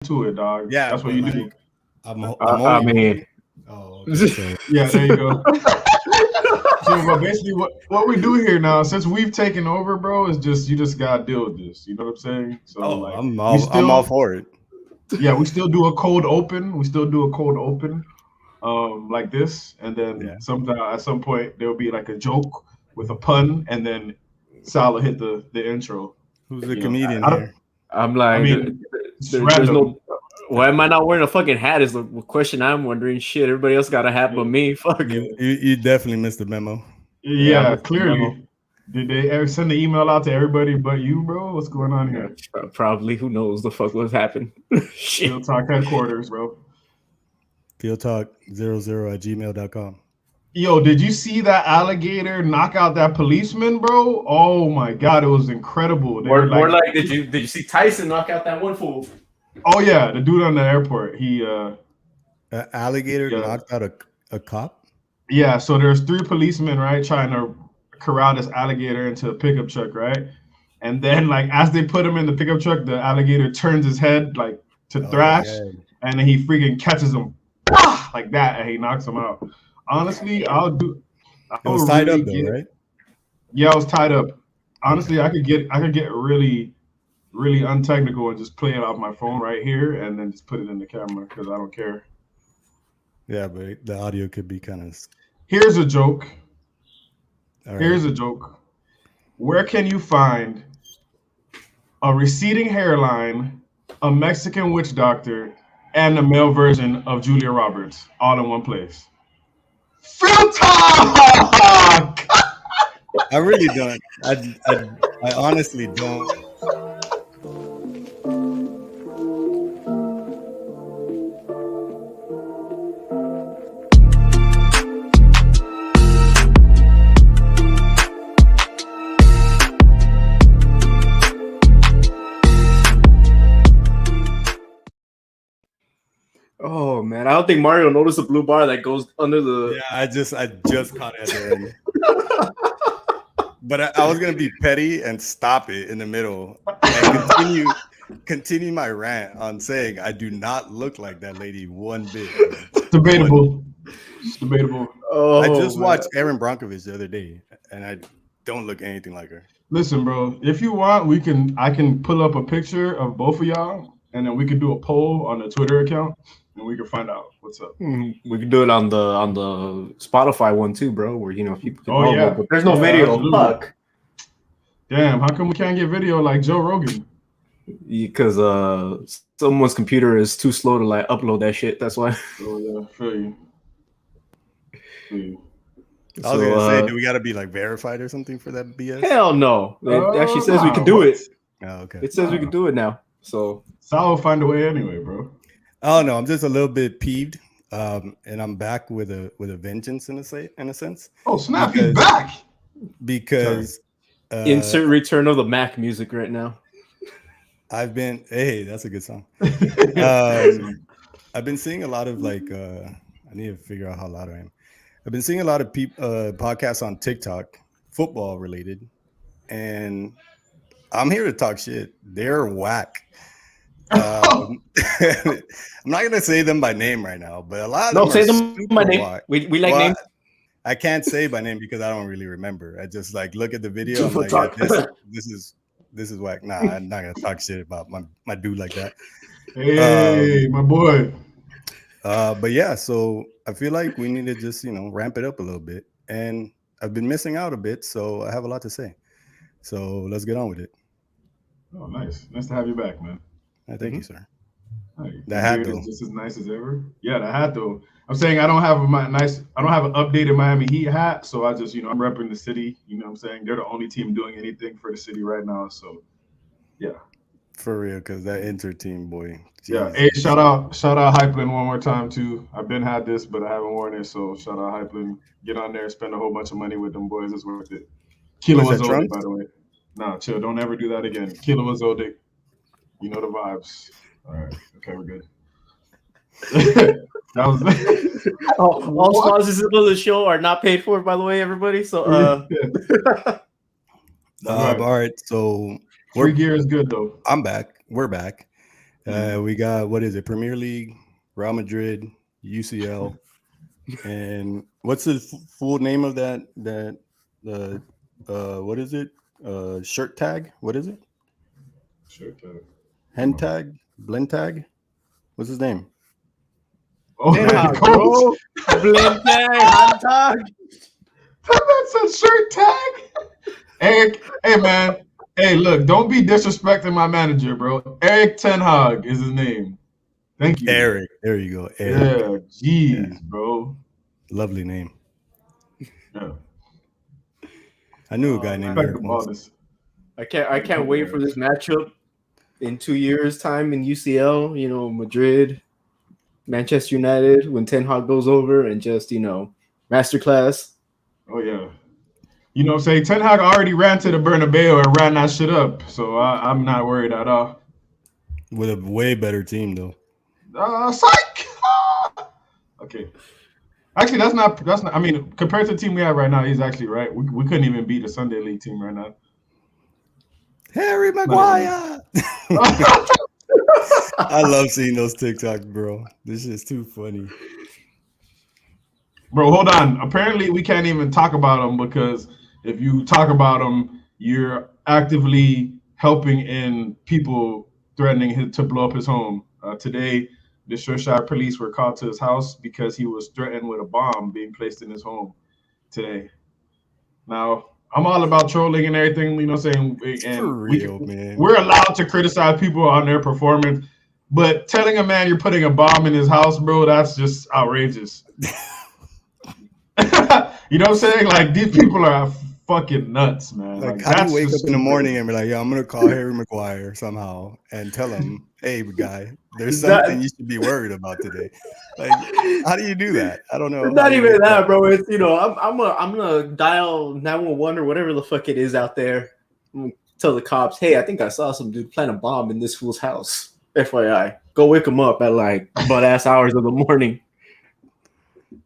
to it, dog. Yeah, that's what you do. I mean, oh, okay, so. Yeah, there you go. So, but basically, what we do here now, since we've taken over, bro, is you just gotta deal with this. You know what I'm saying? So, like, I'm all for it. Yeah, we still do a cold open. Like this, and then sometime at some point there'll be like a joke with a pun, and then Sal will hit the intro. Who's the comedian here? I'm like, there's no. Why am I not wearing a fucking hat? Is the question I'm wondering. Shit, everybody else got a hat but me. Fuck. You definitely missed the memo. Yeah, clearly. Did they ever send the email out to everybody but you, bro? What's going on here? Probably. Who knows the fuck what's happened? Shit. FieldTalk headquarters, bro. FieldTalk00@gmail.com. Yo, did you see that alligator knock out that policeman, bro? Oh my god, it was incredible. More like, did you see Tyson knock out that one fool? Oh yeah, the dude on the airport. He alligator knocked out a cop? Yeah, so there's 3 policemen, right, trying to corral this alligator into a pickup truck, right? And then, like, as they put him in the pickup truck, the alligator turns his head like to thrash, and then he freaking catches him like that, and he knocks him out. Honestly, it was tied up though, right? Yeah, I was tied up. Honestly, I could get really, really untechnical and just play it off my phone right here, and then just put it in the camera because I don't care. Yeah, but the audio could be kind of. Here's a joke. Right. Here's a joke. Where can you find a receding hairline, a Mexican witch doctor, and the male version of Julia Roberts all in one place? FieldTalk! I really don't. I honestly don't. Oh man, I don't think Mario noticed the blue bar that goes under the. Yeah, I just caught it at the end. But I was gonna be petty and stop it in the middle and continue my rant on saying I do not look like that lady one bit. Debatable. It's debatable. I just watched Aaron Brockovich the other day, and I don't look anything like her. Listen, bro, if you want, I can pull up a picture of both of y'all, and then we can do a poll on the Twitter account, and we can find out what's up. We can do it on the Spotify one too, bro. Where people can but there's no video. Absolutely. Fuck. Damn, how come we can't get video like Joe Rogan? Because someone's computer is too slow to like upload that shit. That's why. Oh yeah, feel you. I was gonna say, do we gotta be like verified or something for that BS? Hell no. It actually says we can do it. Oh, okay. It says we can do it now. So Sal will find a way anyway, bro. Oh no, I'm just a little bit peeved. And I'm back with a vengeance in a sense. Oh snap, he's back. Because insert Return of the Mac music right now. Hey, that's a good song. I've been seeing a lot of like I need to figure out how loud I am. I've been seeing a lot of podcasts on TikTok, football related, and I'm here to talk shit. They're whack. I'm not gonna say them by name right now, but a lot of them say them by name. Whack. We like names. I can't say by name because I don't really remember. I just like look at the video. I'm like, yeah, this is whack. Nah, I'm not gonna talk shit about my dude like that. Hey, my boy. But yeah, so I feel like we need to just ramp it up a little bit, and I've been missing out a bit, so I have a lot to say. So let's get on with it. Oh, nice to have you back, man. Thank you, sir. Hey, the hat though, just as nice as ever. Yeah, the hat though. I'm saying I don't have an updated Miami Heat hat, so I just I'm repping the city. You know what I'm saying? They're the only team doing anything for the city right now. So yeah. For real, because that Inter team, boy. Geez. Yeah. Hey, shout out Hypeland one more time too. I've been had this, but I haven't worn it. So shout out Hypeland. Get on there, spend a whole bunch of money with them boys. It's worth it. Kilo was Odic, by the way. Nah, chill. Don't ever do that again. Kilo was Odic. You know the vibes. All right. Okay, we're good. That was all sponsors of the show are not paid for, by the way, everybody. So all right. So free gear is good though. I'm back. We're back. We got, what is it? Premier League, Real Madrid, UCL, and what's the full name of that? What is it? Shirt tag? What is it? Shirt tag. Hen tag? Blend tag? What's his name? Oh, bro. Blend tag, hand tag. That's a shirt tag. Eric, hey man, hey look, don't be disrespecting my manager, bro. Eric Ten Hag is his name. Thank you, Eric. There you go, Eric. Yeah, jeez, bro. Lovely name. Yeah. I knew a guy named Eric once. I can't wait for this matchup in 2 years' time in UCL. You know, Madrid, Manchester United, when Ten Hag goes over and just, you know, masterclass. Oh yeah. You know, say Ten Hag already ran to the Bernabeu and ran that shit up, so I'm not worried at all. With a way better team though. Psych. Okay. Actually, that's not. I mean, compared to the team we have right now, he's actually right. We couldn't even beat the Sunday League team right now. Harry Maguire. I love seeing those TikToks, bro. This is too funny. Bro, hold on. Apparently, we can't even talk about them because if you talk about them, you're actively helping in people threatening to blow up his home. Today, the Shropshire police were called to his house because he was threatened with a bomb being placed in his home today. Now, I'm all about trolling and everything, you know what I'm saying? And man. We're allowed to criticize people on their performance, but telling a man you're putting a bomb in his house, bro, that's just outrageous. You know what I'm saying? Like, these people are fucking nuts, man. Like how do you wake up in the morning and be like, yeah, I'm going to call Harry Maguire somehow and tell him, hey, guy, there's something you should be worried about today. Like, how do you do that? I don't know. It's not even that, bro. It's, you know, I'm gonna dial 911 or whatever the fuck it is out there. I'm gonna tell the cops, hey, I think I saw some dude plant a bomb in this fool's house. FYI, go wake him up at like butt ass hours of the morning.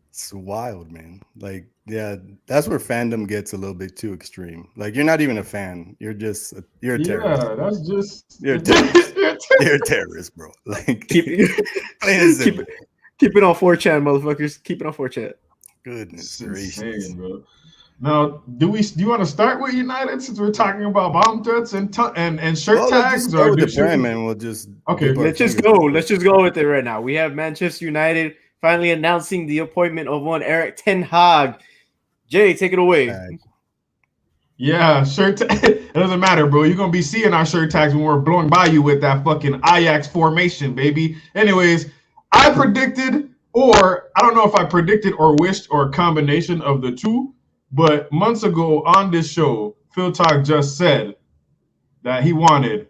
It's wild, man. Like, yeah, that's where fandom gets a little bit too extreme. Like, you're not even a fan. You're just you're a terrorist. Yeah, that's just you're a terrorist. You're a terrorist, bro. Like, keep it on 4chan, motherfuckers. Keep it on 4chan. Goodness gracious, bro. Now, do you want to start with United since we're talking about bomb threats and shirt tags? Or the brand, man. We'll just let's just go with it right now. We have Manchester United finally announcing the appointment of one Eric Ten Hag. Jay, take it away. Yeah, shirt tag. It doesn't matter, bro. You're gonna be seeing our shirt tags when we're blowing by you with that fucking Ajax formation, baby. Anyways, I predicted, or I don't know if I predicted or wished or a combination of the two, but months ago on this show, FieldTalk just said that he wanted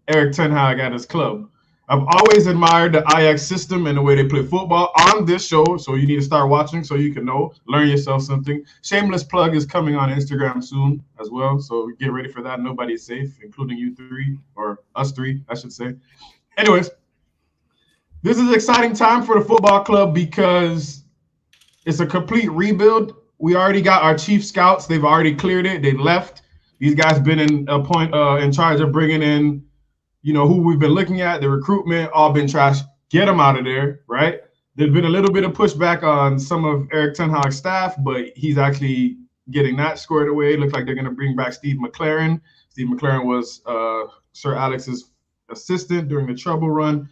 Eric Ten Hag at his club. I've always admired the Ajax system and the way they play football on this show, so you need to start watching so you can learn yourself something. Shameless plug is coming on Instagram soon as well, so get ready for that. Nobody's safe, including you three, or us three, I should say. Anyways, this is an exciting time for the football club because it's a complete rebuild. We already got our chief scouts. They've already cleared it. They left. These guys been in charge of bringing in, you know, who we've been looking at, the recruitment, all been trash. Get them out of there, right? There's been a little bit of pushback on some of Eric Ten Hag's staff, but he's actually getting that squared away. Looks like they're going to bring back Steve McLaren. Steve McLaren was Sir Alex's assistant during the Trouble run.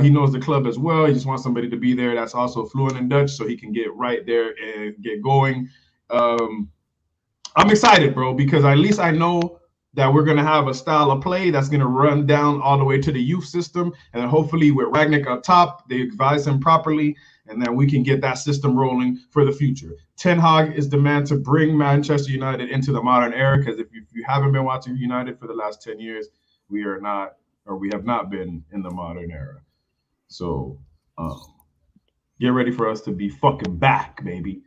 He knows the club as well. He just wants somebody to be there that's also fluent in Dutch so he can get right there and get going. I'm excited, bro, because at least I know that we're going to have a style of play that's going to run down all the way to the youth system. And then hopefully with Ragnick up top, they advise him properly, and then we can get that system rolling for the future. Ten Hag is the man to bring Manchester United into the modern era, because if you haven't been watching United for the last 10 years, we have not been in the modern era. So get ready for us to be fucking back, baby.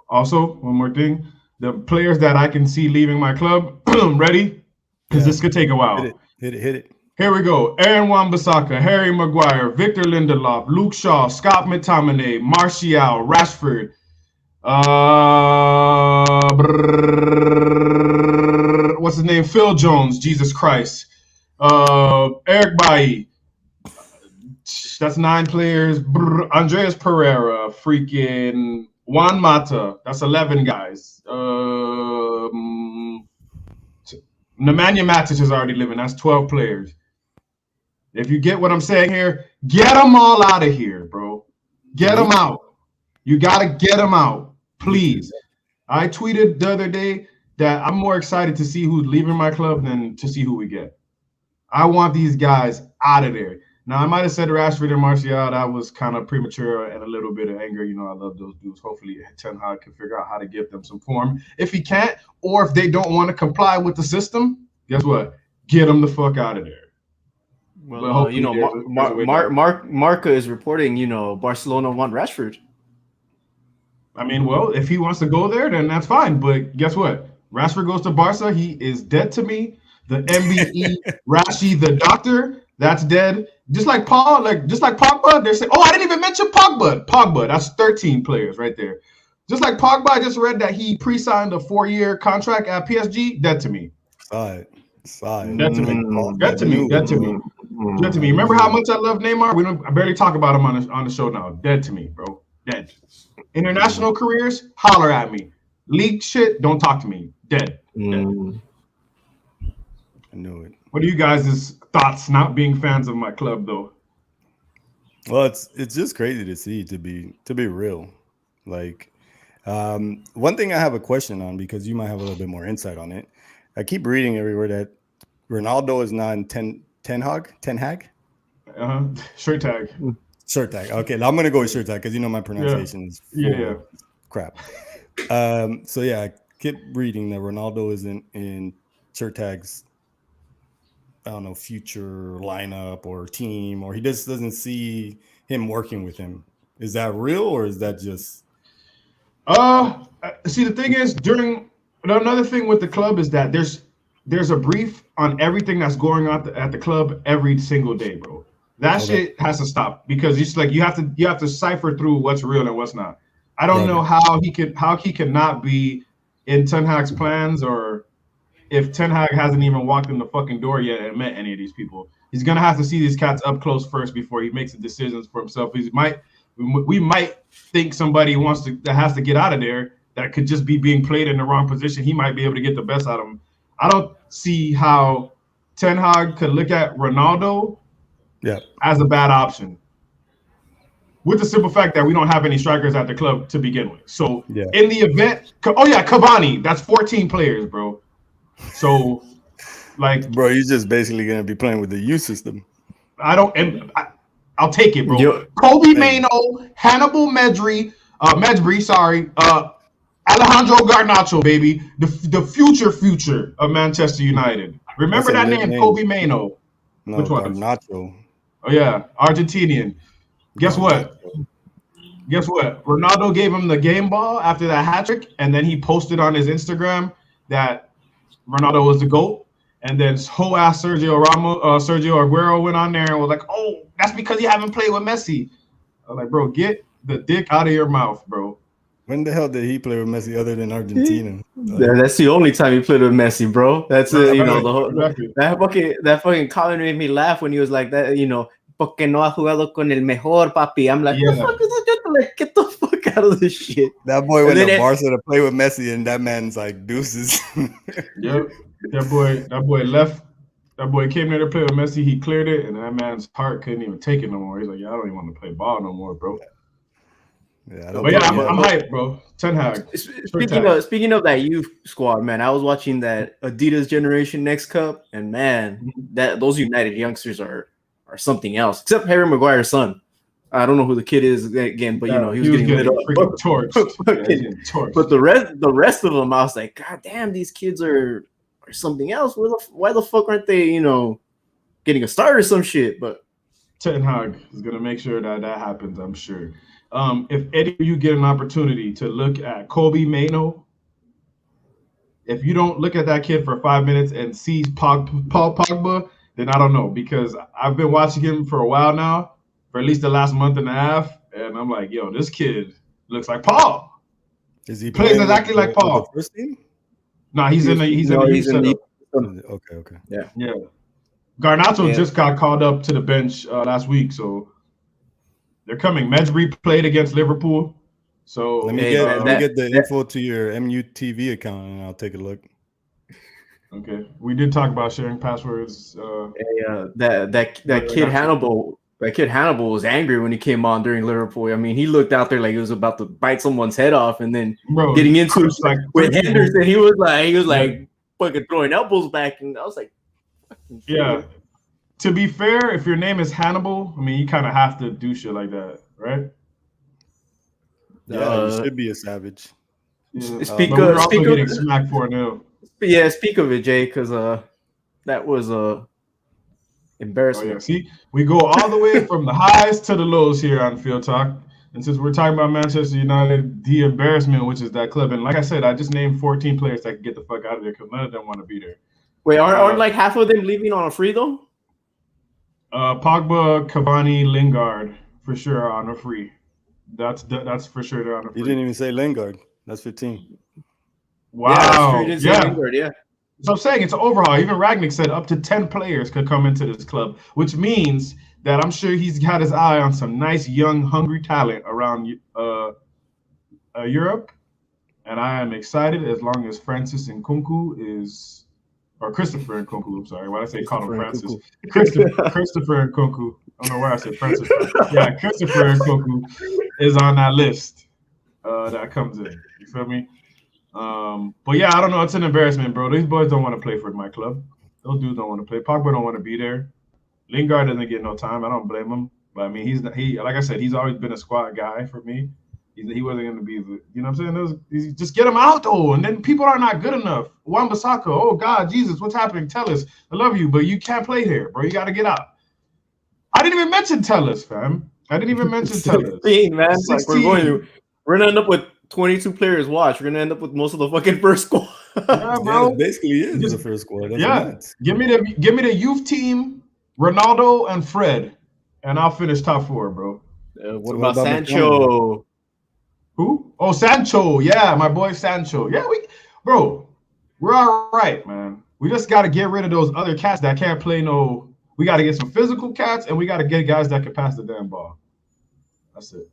Also, one more thing. The players that I can see leaving my club, ready? Because this could take a while. Hit it. Here we go. Aaron Wan-Bissaka, Harry Maguire, Victor Lindelof, Luke Shaw, Scott McTominay, Martial, Rashford. What's his name? Phil Jones. Jesus Christ. Eric Bailly. That's 9 players. Andreas Pereira. Freaking Juan Mata. That's 11 guys. Nemanja Matic is already living. That's 12 players. If you get what I'm saying here, get them all out of here, bro. Get them out. You got to get them out, please. I tweeted the other day that I'm more excited to see who's leaving my club than to see who we get. I want these guys out of there. Now, I might have said Rashford and Martial. That was kind of premature and a little bit of anger. You know, I love those dudes. Hopefully, Ten Hag can figure out how to give them some form. If he can't, or if they don't want to comply with the system, guess what? Get them the fuck out of there. Well, you know, Marca is reporting, you know, Barcelona want Rashford. I mean, well, if he wants to go there, then that's fine. But guess what? Rashford goes to Barca. He is dead to me. The MBE Rashi, the doctor, that's dead. Just like Pogba, they're saying, oh, I didn't even mention Pogba, that's 13 players right there. Just like Pogba, I just read that he pre-signed a 4-year contract at PSG. Dead to me. Side. Dead to me. Dead to me. Dead to me. Dead to me. Remember how much I love Neymar? I barely talk about him on the show now. Dead to me, bro. Dead. International careers, holler at me. League shit, don't talk to me. Dead. Dead. I knew it. What are you guys' thoughts not being fans of my club though? Well, it's just crazy to see, to be real. Like, one thing I have a question on, because you might have a little bit more insight on it. I keep reading everywhere that Ronaldo is not in Ten Hag. Shirt tag. Okay, I'm gonna go with shirt tag because you know my pronunciation is crap. So yeah, I keep reading that Ronaldo isn't in shirt tag's, I don't know, future lineup or team, or he just doesn't see him working with him. Is that real, or is that just? See, the thing is, another thing with the club is that there's a brief on everything that's going on at the club every single day, bro. That shit has to stop, because it's like you have to cipher through what's real and what's not. I don't know how he can not be in Ten Hag's plans, or if Ten Hag hasn't even walked in the fucking door yet and met any of these people. He's gonna have to see these cats up close first before he makes the decisions for himself. We might think somebody that has to get out of there that could just be being played in the wrong position. He might be able to get the best out of him. I don't see how Ten Hag could look at Ronaldo as a bad option, with the simple fact that we don't have any strikers at the club to begin with. So in the event, Cavani, that's 14 players, bro. So, like, bro, you're just basically gonna be playing with the U system. I'll take it, bro. Kobe Mano, Hannibal Mejbri, Alejandro Garnacho, baby, the future of Manchester United. Remember that name, Kobe Mano? No, which one? Garnacho. Oh yeah, Argentinian. Guess what? Ronaldo gave him the game ball after that hat trick, and then he posted on his Instagram that Ronaldo was the GOAT. And then whole ass Sergio Aguero went on there and was like, "Oh, that's because you haven't played with Messi." I was like, "Bro, get the dick out of your mouth, bro." When the hell did he play with Messi other than Argentina? That's the only time he played with Messi, bro. That's you know, the whole that fucking comment made me laugh when he was like that, you know, porque no ha jugado con el mejor, papi. I'm like, what the fuck is that? Get the fuck out of this shit. That boy went to Barca to play with Messi, and that man's like deuces. Yep. That boy left. That boy came there to play with Messi. He cleared it, and that man's heart couldn't even take it no more. He's like, "Yeah, I don't even want to play ball no more, bro." Yeah, I'm hyped, bro. Ten Hag. Speaking of that youth squad, man, I was watching that Adidas Generation Next Cup, and man, those United youngsters are something else. Except Harry Maguire's son. I don't know who the kid is again, but you know, he was getting lit up. Torched. But the rest of them, I was like, God damn, these kids are something else. Why the fuck aren't they, you know, getting a start or some shit? But Ten Hag is gonna make sure that happens, I'm sure. If any of you get an opportunity to look at Kobe Mano, if you don't look at that kid for 5 minutes and see Paul Pogba, then I don't know, because I've been watching him for a while now, for at least the last month and a half, and I'm like, yo, this kid looks like Paul. Is he plays exactly like Paul? First team? No, he's in the youth setup. Okay. Yeah. Garnacho just got called up to the bench last week, so they're coming. Madrid played against Liverpool. So let me get the info to your MUTV account and I'll take a look. Okay, we did talk about sharing passwords. That kid Hannibal. That kid Hannibal was angry when he came on during Liverpool. I mean, he looked out there like he was about to bite someone's head off, and then getting into it like with Henderson, he was like fucking throwing elbows back, and I was like, yeah. To be fair, if your name is Hannibal, I mean, you kind of have to do shit like that, right? Yeah, you should be a savage. Yeah. Speak of getting smacked 4-0. Yeah, speak of it, Jay, because that was embarrassing. Oh, yeah. See, we go all the way from the highs to the lows here on Field Talk. And since we're talking about Manchester United, the embarrassment, which is that club, and like I said, I just named 14 players that can get the fuck out of there because none of them want to be there. Wait, aren't like half of them leaving on a free though? Pogba, Cavani, Lingard for sure are on a free. That's for sure they're on a free. You didn't even say Lingard. That's 15. Wow. Yeah. Lingard, yeah. So I'm saying it's an overhaul. Even Ragnick said up to 10 players could come into this club, which means that I'm sure he's got his eye on some nice, young, hungry talent around Europe. And I am excited as long as Francis Nkunku is, or Christopher Nkunku, I'm sorry. Why did I say call him Francis? Christopher Nkunku. I don't know where I said Francis. Yeah, Christopher Nkunku is on that list that comes in. You feel me? But yeah, I don't know. It's an embarrassment, bro. These boys don't want to play for my club. Those dudes don't want to play. Pogba don't want to be there. Lingard doesn't get no time. I don't blame him. But I mean, he like I said, he's always been a squad guy for me. He wasn't going to be the, you know what I'm saying? Just get him out though, and then people are not good enough. Wan-Bissaka, oh God, Jesus, what's happening? Tellus, I love you, but you can't play here, bro. You got to get out. I didn't even mention Tellus, fam. I didn't even mention Tellus. 16, man. 16. Like we're gonna end up with 22 players. Watch, we're gonna end up with most of the fucking first squad. Yeah, bro. Yeah, basically is the first squad. That's nuts. Give me the youth team, Ronaldo and Fred, and I'll finish top 4, bro. What about Sancho? Who? Oh, Sancho. Yeah, my boy Sancho. Yeah, we're all right, man. We just got to get rid of those other cats that can't play no. We got to get some physical cats, and we got to get guys that can pass the damn ball. That's it.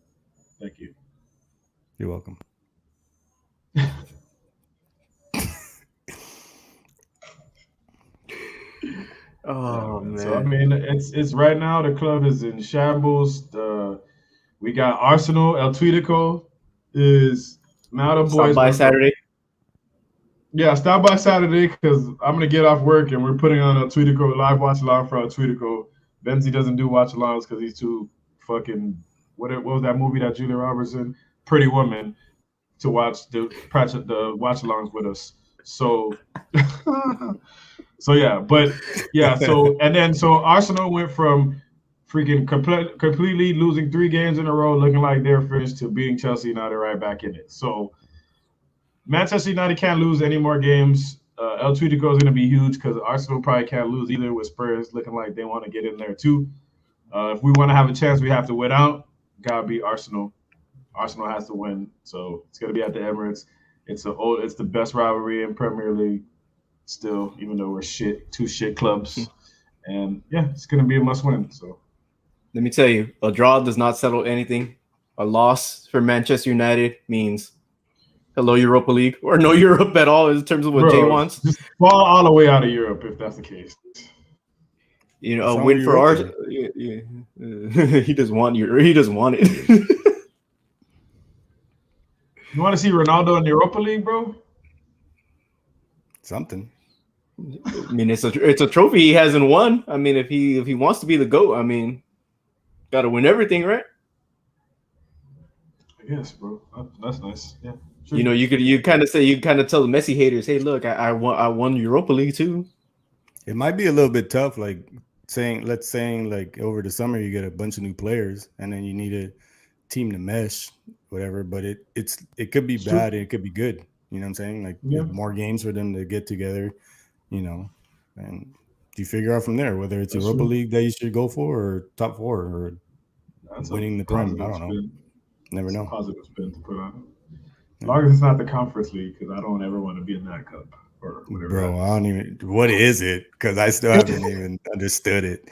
Thank you. You're welcome. Oh man. So I mean, it's right now the club is in shambles. We got Arsenal. El Tweedico is now the boys. Stop by Saturday. Yeah, stop by Saturday because I'm gonna get off work and we're putting on El Tweedico live watch along for El Tweedico. Benzie doesn't do watch alongs because he's too fucking. What was that movie that Julia Roberts in? Pretty Woman, to watch the watch alongs with us. So Arsenal went from freaking completely losing 3 games in a row, looking like they're finished, to beating Chelsea. Now they're right back in it. So Manchester United can't lose any more games. El Tweedico is going to be huge because Arsenal probably can't lose either, with Spurs looking like they want to get in there too. If we want to have a chance, we have to win out. Gotta beat Arsenal. Arsenal has to win, so it's going to be at the Emirates. It's the best rivalry in Premier League still, even though we're 2 shit clubs. And yeah, it's going to be a must win. So let me tell you, a draw does not settle anything. A loss for Manchester United means hello Europa League, or no Europe at all in terms of what Jay wants. Just fall all the way out of Europe if that's the case. You know, a win for Arsenal. Yeah. He doesn't want Europe. He doesn't want it. You want to see Ronaldo in the Europa League, bro? Something. I mean, it's a trophy he hasn't won. I mean, if he wants to be the GOAT, I mean, got to win everything, right? I guess, bro. That's nice. Yeah. Sure. You know, you kind of tell the Messi haters, hey, look, I won Europa League too. It might be a little bit tough, like let's say like over the summer you get a bunch of new players and then you need a team to mesh, whatever. But it could be bad and it could be good. You know what I'm saying? Like more games for them to get together, you know, and you figure out from there whether it's Europa League that you should go for or top 4 or winning the Prem. I don't know. Never know. Positive spin to put on it. As long as it's not the Conference League, because I don't ever want to be in that cup. or whatever. Bro, I don't even. What is it? Because I still haven't even understood it.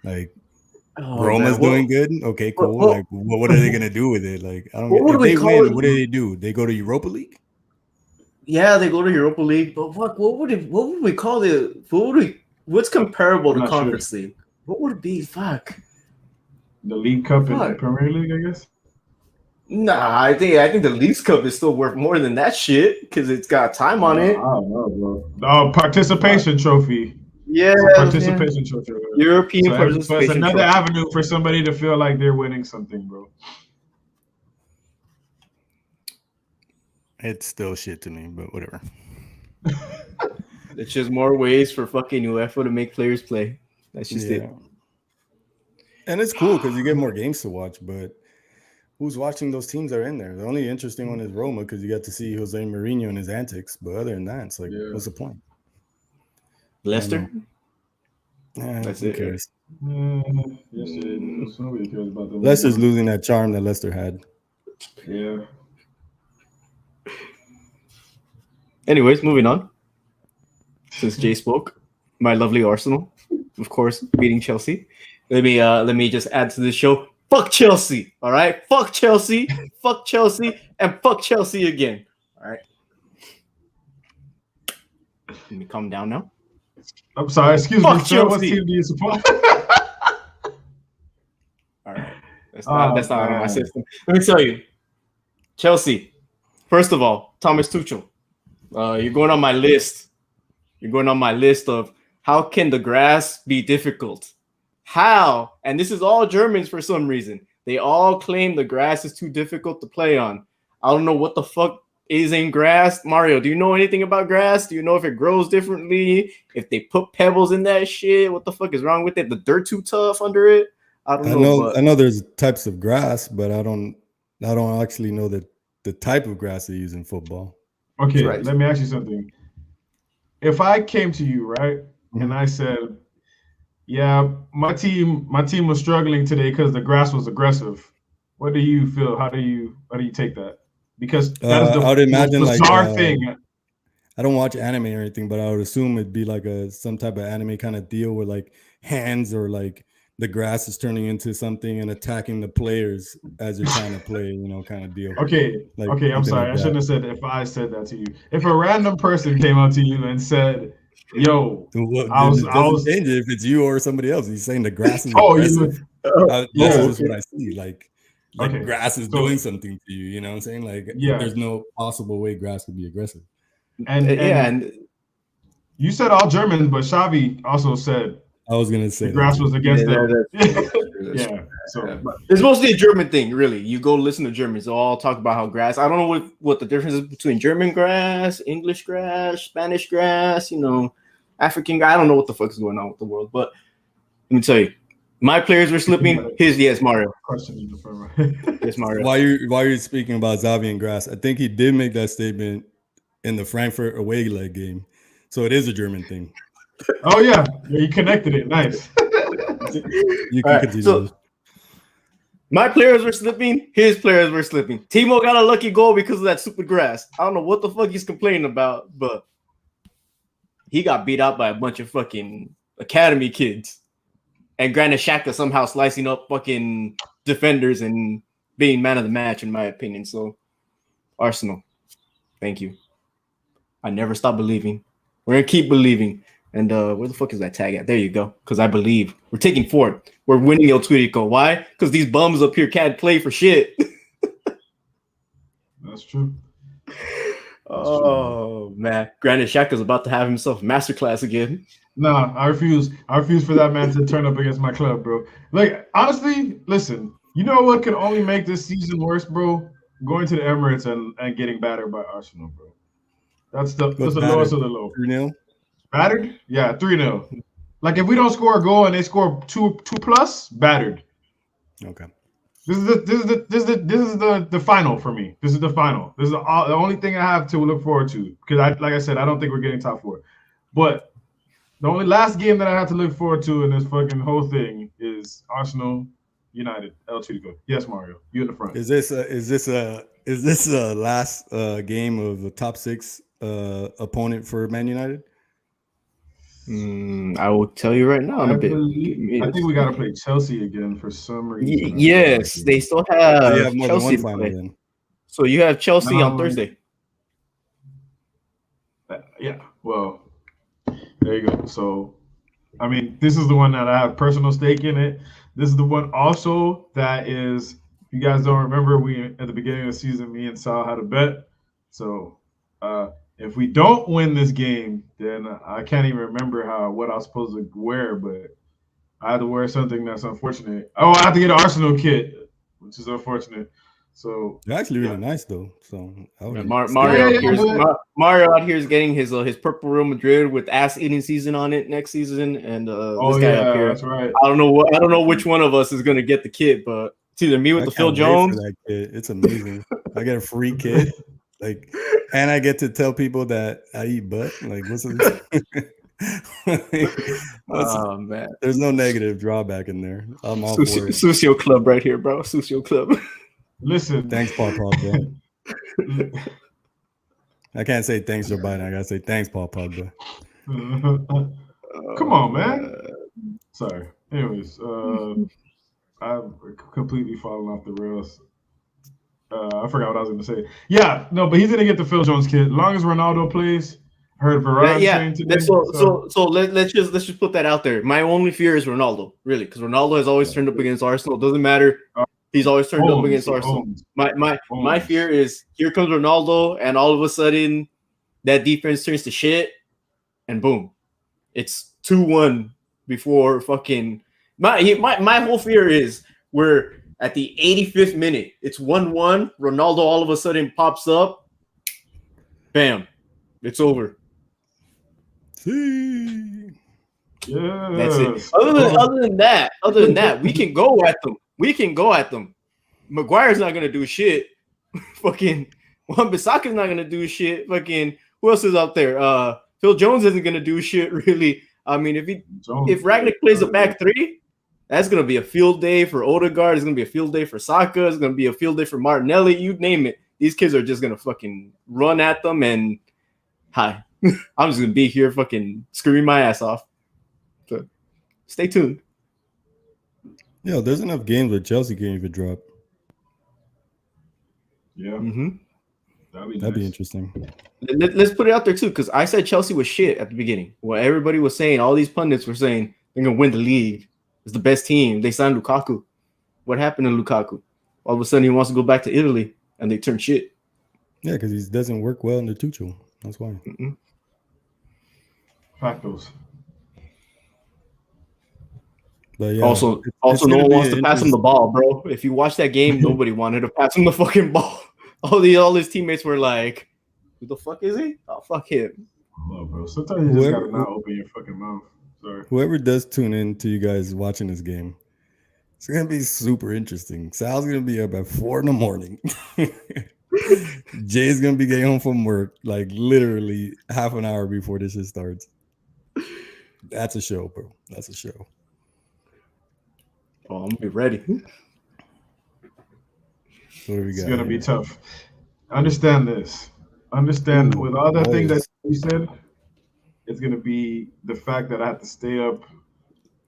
Like, Roma's doing good. Okay, cool. Like, what are they gonna do with it? Like, I don't. If they win, what do? They go to Europa League? Yeah, they go to Europa League. But what would we call it? What's comparable to Conference League? What would it be? Fuck. The League Cup and the Premier League, I guess. Nah, I think the League Cup is still worth more than that shit because it's got time on it. I don't know, bro. Participation trophy. Yeah, participation trophy. European participation. So it's another avenue for somebody to feel like they're winning something, bro. It's still shit to me, but whatever. It's just more ways for fucking UEFA to make players play. That's just it. And it's cool because you get more games to watch, but who's watching those teams that are in there? The only interesting one is Roma because you got to see Jose Mourinho and his antics. But other than that, it's like, what's the point? Leicester? That's who cares? Yes, nobody cares about them. Leicester's losing that charm that Leicester had. Yeah. Anyways, moving on. Since Jay spoke, my lovely Arsenal, of course, beating Chelsea. Let me just add to this show. Fuck Chelsea, all right? Fuck Chelsea, fuck Chelsea, and fuck Chelsea again. All right. Let me calm down now. I'm sorry, excuse me, sir. What team do you support? All right. That's not out of my system. Let me tell you. Chelsea, first of all, Thomas Tuchel. You're going on my list. You're going on my list of how can the grass be difficult? How? And this is all Germans for some reason. They all claim the grass is too difficult to play on. I don't know what the fuck is in grass. Mario, do you know anything about grass? Do you know if it grows differently? If they put pebbles in that shit? What the fuck is wrong with it? The dirt too tough under it? I don't know. I know there's types of grass, but I don't actually know the type of grass they use in football. Okay, let me ask you something. If I came to you, right, and I said, yeah, my team was struggling today because the grass was aggressive. What do you feel? How do you take that? Because that is the I would imagine bizarre thing. I don't watch anime or anything, but I would assume it'd be like some type of anime kind of deal where like hands or like the grass is turning into something and attacking the players as you're trying to play, kind of deal. Okay, I'm sorry. I shouldn't have said if I said that to you. If a random person came up to you and said, yo, I was change it if it's you or somebody else. He's saying the grass is aggressive. This is what I see. Like grass is doing something to you. You know what I'm saying? Like there's no possible way grass could be aggressive. And you said all Germans, but Xavi also said I was gonna say the grass was against them. So it's mostly a German thing, really. You go listen to Germans; they'll all talk about how grass. I don't know what the difference is between German grass, English grass, Spanish grass. African grass. I don't know what the fuck is going on with the world. But let me tell you, my players were slipping. Mario. Yes, Mario. While you're speaking about Xavi and grass, I think he did make that statement in the Frankfurt away leg game, so it is a German thing. Oh yeah, you connected it. Nice. You can continue. So my players were slipping. His players were slipping. Timo got a lucky goal because of that stupid grass. I don't know what the fuck he's complaining about, but he got beat out by a bunch of fucking academy kids. And Granit Xhaka somehow slicing up fucking defenders and being man of the match, in my opinion. So, Arsenal, thank you. I never stop believing. We're going to keep believing. And where the fuck is that tag at? There you go. Because I believe. We're taking fourth. We're winning El Turico. Why? Because these bums up here can't play for shit. That's true. Man. Granit Xhaka's about to have himself a masterclass again. Nah, I refuse. I refuse for that man to turn up against my club, bro. Like, honestly, listen. You know what could only make this season worse, bro? Going to the Emirates and getting battered by Arsenal, bro. That's the lowest of the low. 3-0? Battered? Yeah, 3-0. Like if we don't score a goal and they score two plus, battered. Okay. This is the final for me. This is the final. This is the only thing I have to look forward to because like I said, I don't think we're getting top four. But the only last game that I have to look forward to in this fucking whole thing is Arsenal United. El Chico. Yes, Mario. You in the front. Is this a last game of the top 6 opponent for Man United? I will tell you right now in a bit. I think we got to play Chelsea again for some reason. Yes, they still have, so you have more Chelsea than one final then. So you have Chelsea on Thursday. Yeah, well, there you go. So, I mean, this is the one that I have personal stake in it. This is the one also that is, if you guys don't remember, we at the beginning of the season, me and Sal had a bet. So, if we don't win this game, then I can't even remember what I was supposed to wear, but I had to wear something that's unfortunate. Oh, I have to get an Arsenal kit, which is unfortunate. So they're actually really nice though. So Mario out here is getting his purple Real Madrid with ass eating season on it next season, and this guy up here. That's right. I don't know which one of us is gonna get the kit, but it's either me with the Phil Jones. That kit. It's amazing. I get a free kit, and I get to tell people that I eat butt. Like, what's oh man, there's no negative drawback in there. I'm all for it. Sucio Club right here, bro. Sucio Club. Listen, thanks, Paul Pogba. I can't say thanks, Joe Biden. I gotta say thanks, Paul Pogba. Come on, man. Sorry. Anyways, I've completely fallen off the rails. I forgot what I was going to say. Yeah, no, but he's going to get the Phil Jones kit. As long as Ronaldo plays, heard Varane saying today. So let's just put that out there. My only fear is Ronaldo, really, because Ronaldo has always turned up against Arsenal. Doesn't matter. He's always turned up against Arsenal. My fear is here comes Ronaldo, and all of a sudden that defense turns to shit, and boom, it's 2-1 before fucking. My whole fear is we're at the 85th minute. It's 1-1. Ronaldo all of a sudden pops up. Bam, it's over. Yeah, that's it. Other than that, we can go at them. Maguire's not gonna do shit. Fucking Wan-Bissaka's not gonna do shit. Fucking who else is out there? Phil Jones isn't gonna do shit really. I mean, if Ragnick plays a back three, that's gonna be a field day for Odegaard. It's gonna be a field day for Saka. It's gonna be a field day for Martinelli. You name it. These kids are just gonna fucking run at them and hi. I'm just gonna be here fucking screaming my ass off. So stay tuned. Yeah, there's enough games where Chelsea can't even drop. Yeah. That'd be interesting. Let's put it out there too, because I said Chelsea was shit at the beginning. Well, everybody was saying, all these pundits were saying they're gonna win the league. It's the best team. They signed Lukaku. What happened to Lukaku? All of a sudden he wants to go back to Italy, and they turn shit. Yeah, because he doesn't work well in the Tuchel. That's why. Factos. But yeah, also, no one wants to pass him the ball, bro. If you watch that game, nobody wanted to pass him the fucking ball. All his teammates were like, "Who the fuck is he? Oh, fuck him." Oh, bro. Sometimes you just gotta not open your fucking mouth. Sorry. Whoever does tune in to you guys watching this game, it's gonna be super interesting. Sal's gonna be up at 4 a.m. Jay's gonna be getting home from work like literally half an hour before this shit starts. That's a show, bro. That's a show. Oh, I'm gonna be ready. What do we got? It's gonna be tough. Understand this. Understand with all the things that you said, it's gonna be the fact that I have to stay up,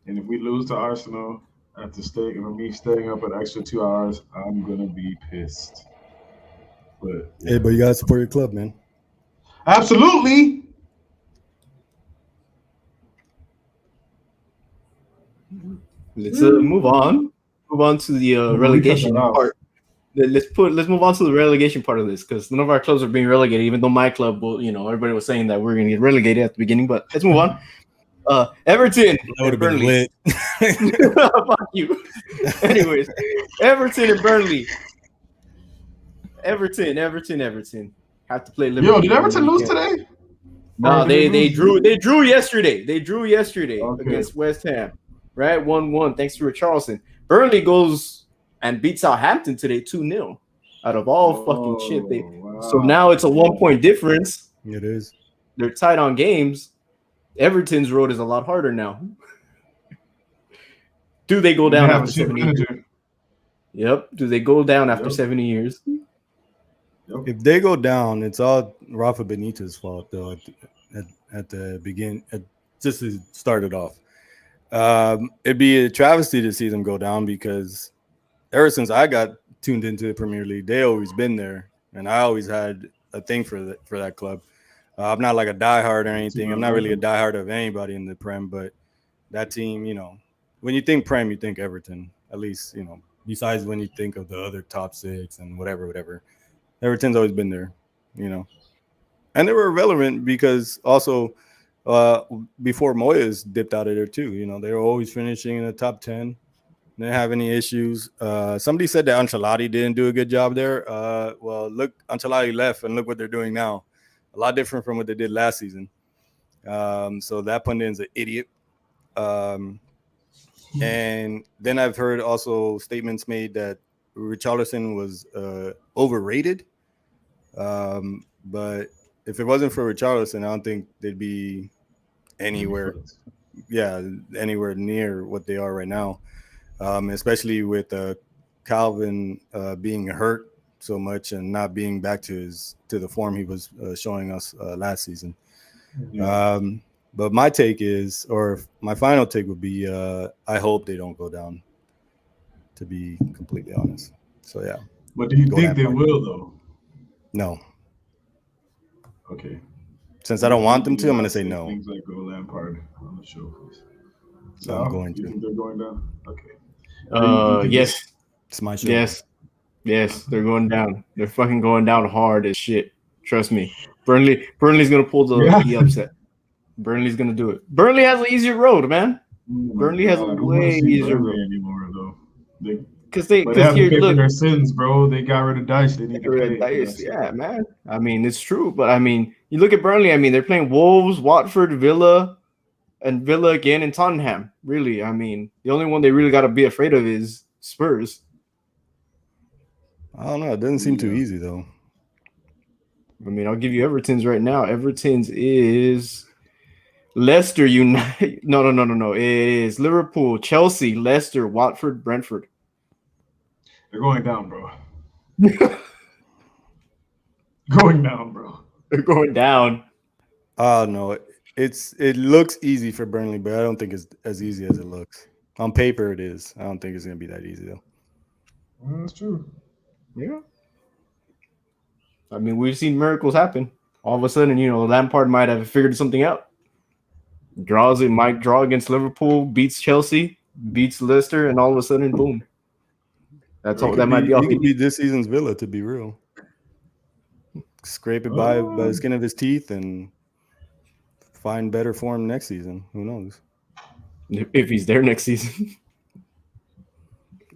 and if we lose to Arsenal, I have to stay. Me staying up an extra 2 hours, I'm gonna be pissed. But hey, but you gotta support your club, man. Absolutely. Let's move on. Move on to the relegation part. Let's move on to the relegation part of this, because none of our clubs are being relegated, even though my club will, everybody was saying that we're gonna get relegated at the beginning, but let's move on. Everton and Burnley. Fuck you. Anyways, Everton and Burnley. Everton. Have to play Liverpool. Yo, did Everton lose today? No, they drew yesterday. Against West Ham. Right? 1-1, thanks to Richarlison. Burnley goes and beats Southampton today 2-0. Out of all fucking shit. So now it's a 1-point difference. It is. They're tied on games. Everton's road is a lot harder now. Do they go down after 70? Yep. Do they go down after 70 years? Yep. If they go down, it's all Rafa Benitez's fault, though. At the beginning, just to start it off, it'd be a travesty to see them go down because ever since I got tuned into the Premier League, they always been there, and I always had a thing for that club. I'm not like a diehard or anything. I'm not really a diehard of anybody in the Prem, but that team, when you think Prem, you think Everton. At least, besides when you think of the other top six and whatever. Everton's always been there, And they were relevant because also before Moyes dipped out of there too, they were always finishing in the top 10. They didn't have any issues. Somebody said that Ancelotti didn't do a good job there. Well, look, Ancelotti left, and look what they're doing now. A lot different from what they did last season. So that pundit's an idiot. And then I've heard also statements made that Richarlison was overrated. But if it wasn't for Richarlison, I don't think they'd be anywhere near what they are right now. Especially with Calvin being hurt so much and not being back to the form he was showing us last season. Yeah. But my take is, or my final take would be, I hope they don't go down, to be completely honest. So, yeah. But do you think they will, though? No. Okay. Since I don't want them to, I'm going to say no. Things like go Lampard on the show. So I'm going to. You think they're going down? Okay. Yes. It's my show. Yes, they're going down. They're fucking going down hard as shit. Trust me. Burnley's going to pull the upset. Burnley's going to do it. Burnley has an easier road, man. Burnley has a way easier road. Anymore, though. Because they have to pay for their sins, bro. They got rid of Dice. They need to pay. Dice. Yeah, man. I mean, it's true. But, I mean, you look at Burnley. I mean, they're playing Wolves, Watford, Villa, and Villa again in Tottenham. Really, I mean, the only one they really got to be afraid of is Spurs. I don't know. It doesn't seem too easy, though. I mean, I'll give you Everton's right now. Everton's is Leicester United. No. It is Liverpool, Chelsea, Leicester, Watford, Brentford. They're going down, bro. Going down, bro. They're going down. Oh, no. It looks easy for Burnley, but I don't think it's as easy as it looks. On paper, it is. I don't think it's going to be that easy, though. That's true. Yeah. I mean, we've seen miracles happen. All of a sudden, Lampard might have figured something out. Might draw against Liverpool, beats Chelsea, beats Leicester, and all of a sudden, boom. That might be all. He could be this season's Villa, to be real. Scrape it by the skin of his teeth and find better form next season. Who knows? If he's there next season.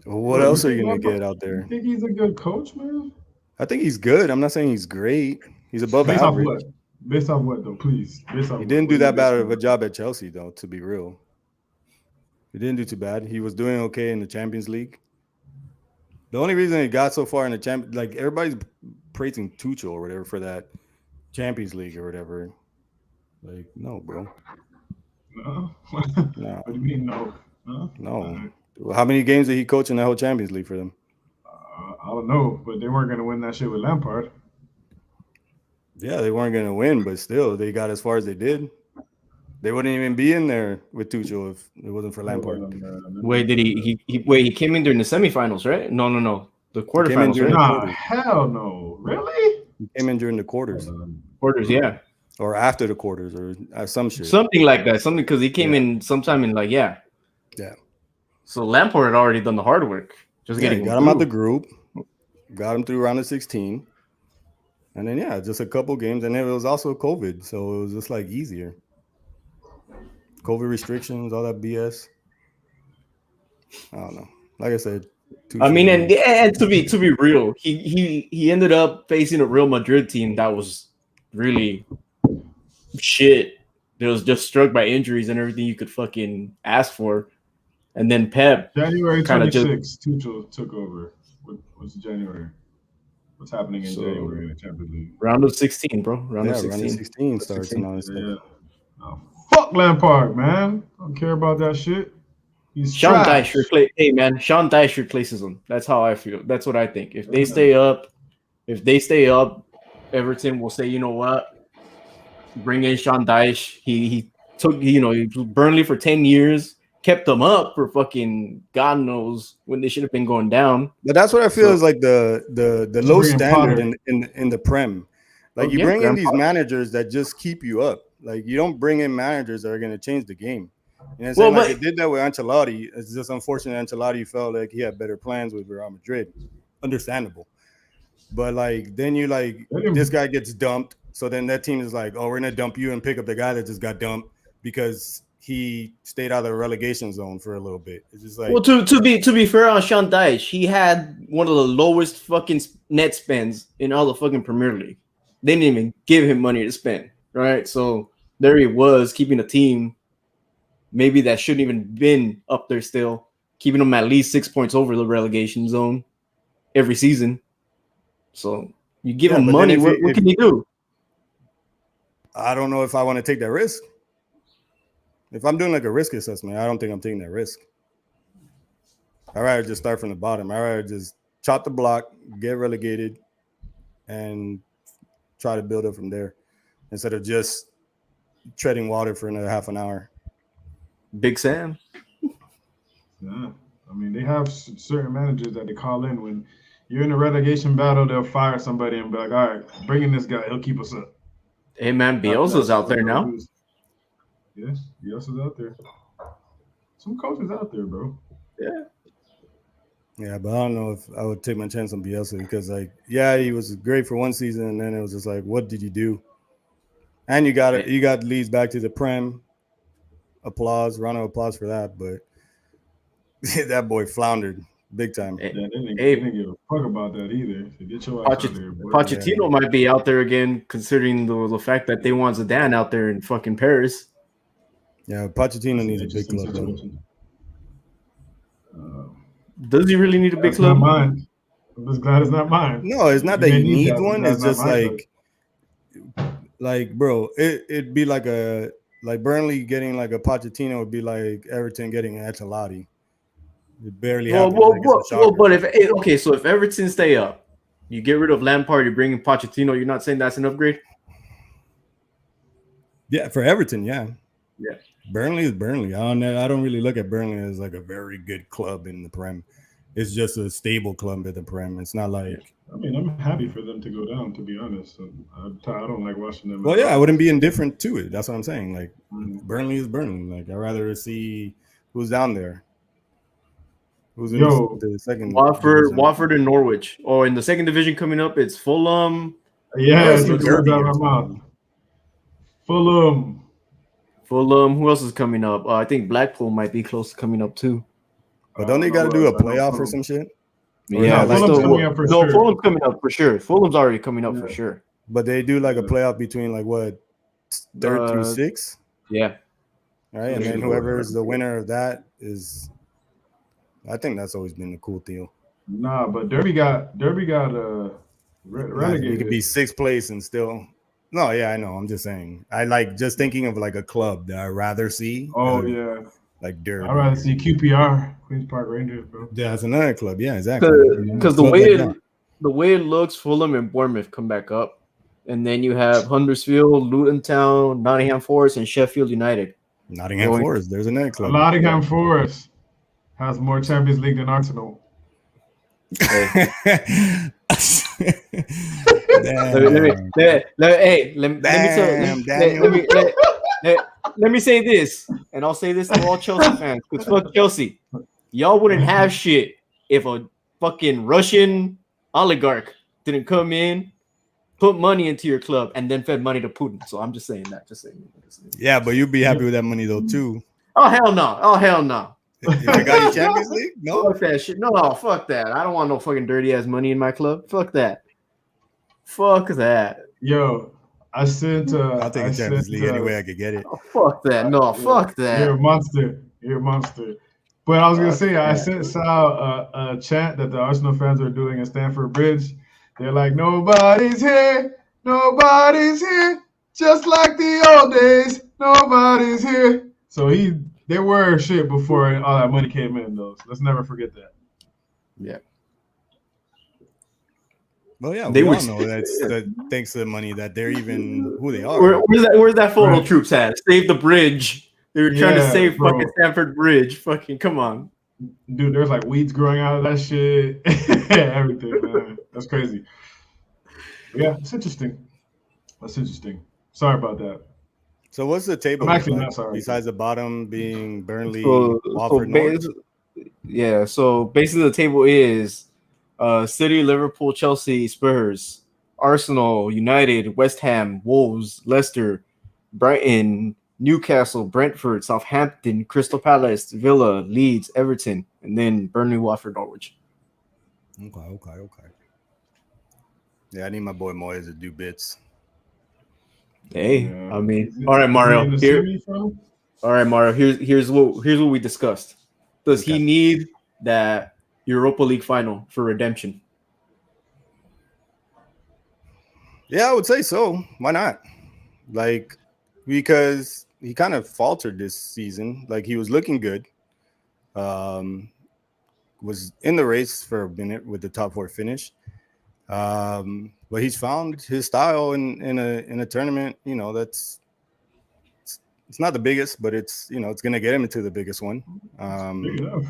What else are you going to get out there? You think he's a good coach, man? I think he's good. I'm not saying he's great. He's above average. Based on what, though? Please. He didn't do that bad of a job at Chelsea, though, to be real. He didn't do too bad. He was doing okay in the Champions League. The only reason he got so far in the Champions, like everybody's praising Tuchel or whatever for that Champions League or whatever. Like, no, bro. No. No. What do you mean, no? Huh? No. How many games did he coach in that whole Champions League for them? I don't know, but they weren't going to win that shit with Lampard. Yeah, they weren't going to win, but still, they got as far as they did. They wouldn't even be in there with Tuchel if it wasn't for Lampard. Wait, did he came in during the semifinals, right? No. The quarterfinals, right? Nah, hell no. Really? He came in during the quarters. Quarters, yeah. Or after the quarters, or some shit. Something like that. Something because he came in sometime in Yeah. So Lampard had already done the hard work. Just getting got him out the group, got him through round of 16. And then, just a couple games. And it was also COVID. So it was just like easier. COVID restrictions, all that BS. I don't know. Like I said, I mean, and to be real, he ended up facing a Real Madrid team that was really shit. It was just struck by injuries and everything you could fucking ask for. And then Pep January 26th, Tuchel took over. What's January? What's happening in January in the Champions League? Round of 16, bro. Round of 16 starts and all this stuff. Oh, fuck Lampard, man. Don't care about that shit. Sean Dyche replaces him. That's how I feel. That's what I think. If they stay up, Everton will say, you know what? Bring in Sean Dyche. He took, he was Burnley for 10 years, kept them up for fucking God knows when they should have been going down. But that's what I feel is like the low standard in the Prem. Like you bring in these managers that just keep you up. Like you don't bring in managers that are going to change the game. You know what I'm saying? Like they did that with Ancelotti. It's just unfortunate Ancelotti felt like he had better plans with Real Madrid. Understandable. But like then you this guy gets dumped. So then that team is like, oh, we're going to dump you and pick up the guy that just got dumped because he stayed out of the relegation zone for a little bit. It's just like, well, to be fair on Sean Dyche, he had one of the lowest fucking net spends in all the fucking Premier League. They didn't even give him money to spend, right? So there he was keeping a team maybe that shouldn't even been up there still, keeping them at least 6 points over the relegation zone every season. So you give him money, what can he do? I don't know if I want to take that risk. If I'm doing like a risk assessment, I don't think I'm taking that risk. I'd rather just start from the bottom. I'd rather just chop the block, get relegated, and try to build up from there instead of just treading water for another half an hour. Big Sam. Yeah. I mean, they have certain managers that they call in when you're in a relegation battle. They'll fire somebody and be like, all right, bring in this guy. He'll keep us up. Hey, man, Bielsa's out there now. Yes, Bielsa's out there. Some coaches out there, bro. Yeah. Yeah, but I don't know if I would take my chance on Bielsa because, like, yeah, he was great for one season, and then it was just like, what did you do? And you got Leeds back to the Prem. Round of applause for that, but that boy floundered big time. They didn't give a fuck about that either. So get your ass out there, boy. Pochettino might be out there again, considering the fact that they want Zidane out there in fucking Paris. Yeah, Pochettino needs a big club, though. Does he really need a big club? Not mine. I'm just glad it's not mine. No, it's not that you need one. It's just like, bro, it'd be like Burnley getting like a Pochettino would be like Everton getting an Ancelotti. It barely happens. But if Everton stay up, you get rid of Lampard, you bring in Pochettino. You're not saying that's an upgrade? Yeah, for Everton, yeah. Yeah. Burnley is Burnley. I don't really look at Burnley as like a very good club in the Prem. It's just a stable club in the Prem. It's not like. I mean, I'm happy for them to go down, to be honest. I don't like watching them. Well, yeah, I wouldn't be indifferent to it. That's what I'm saying. Like, Burnley is Burnley. Like, I'd rather see who's down there. Who's in the second? Watford and Norwich. Oh, in the second division coming up, it's Fulham. Yeah, Fulham. Who else is coming up? I think Blackpool might be close to coming up too. But don't they got to do a playoff or some shit? Yeah, Fulham's coming up for sure. Fulham's coming up for sure. Fulham's already coming up for sure. But they do like a playoff between like what, 3rd through 6th? Yeah. All right, and then whoever is the winner of that is. I think that's always been the cool deal. Nah, but Derby got relegated. You could be 6th place and still. No, yeah, I know. I'm just saying. I like just thinking of like a club that I'd rather see. Oh yeah, like Derby. I'd rather see QPR, Queens Park Rangers, bro. Yeah, it's another club. Yeah, exactly. Because the way it looks, Fulham and Bournemouth come back up, and then you have Huddersfield, Luton Town, Nottingham Forest, and Sheffield United. Nottingham Forest. There's another club. Nottingham Forest has more Champions League than Arsenal. Let me say this, and I'll say this to all Chelsea fans, because fuck Chelsea. Y'all wouldn't have shit if a fucking Russian oligarch didn't come in, put money into your club, and then fed money to Putin. So I'm just saying that. Yeah, but you'd be happy with that money though too. Oh hell no. If I got you Champions League? No. Fuck that shit. No, fuck that. I don't want no fucking dirty ass money in my club. Fuck that. Yo, I sent. I'll take a Champions League any way I could get it. Oh, fuck that. No, fuck that. You're a monster. But I was gonna say, I sent Sal a chant that the Arsenal fans are doing at Stamford Bridge. They're like, nobody's here, just like the old days. Nobody's here. So he they were shit before all that money came in, though. So let's never forget that. Yeah. Well, yeah, we all know that's thanks to the money that they're even who they are. Where's that photo troops at? Save the bridge. They were trying to save fucking Stamford Bridge. Fucking come on. Dude, there's like weeds growing out of that shit. Everything, man. That's crazy. But yeah, it's interesting. That's interesting. Sorry about that. So what's the table? I'm actually not sorry. Besides the bottom being Burnley, Watford, Norwich? Yeah, so basically the table is City, Liverpool, Chelsea, Spurs, Arsenal, United, West Ham, Wolves, Leicester, Brighton, Newcastle, Brentford, Southampton, Crystal Palace, Villa, Leeds, Everton, and then Burnley, Watford, Norwich. Okay. Yeah, I need my boy Moyes to do bits. Hey, yeah. I mean, all right, Mario. Here's what we discussed. Does he need that Europa League final for redemption? Yeah, I would say so. Why not? Like, because he kind of faltered this season. Like, he was looking good. Was in the race for a minute with the top 4 finish. But he's found his style in a tournament, you know, it's not the biggest, but it's, you know, it's gonna get him into the biggest one. Big enough.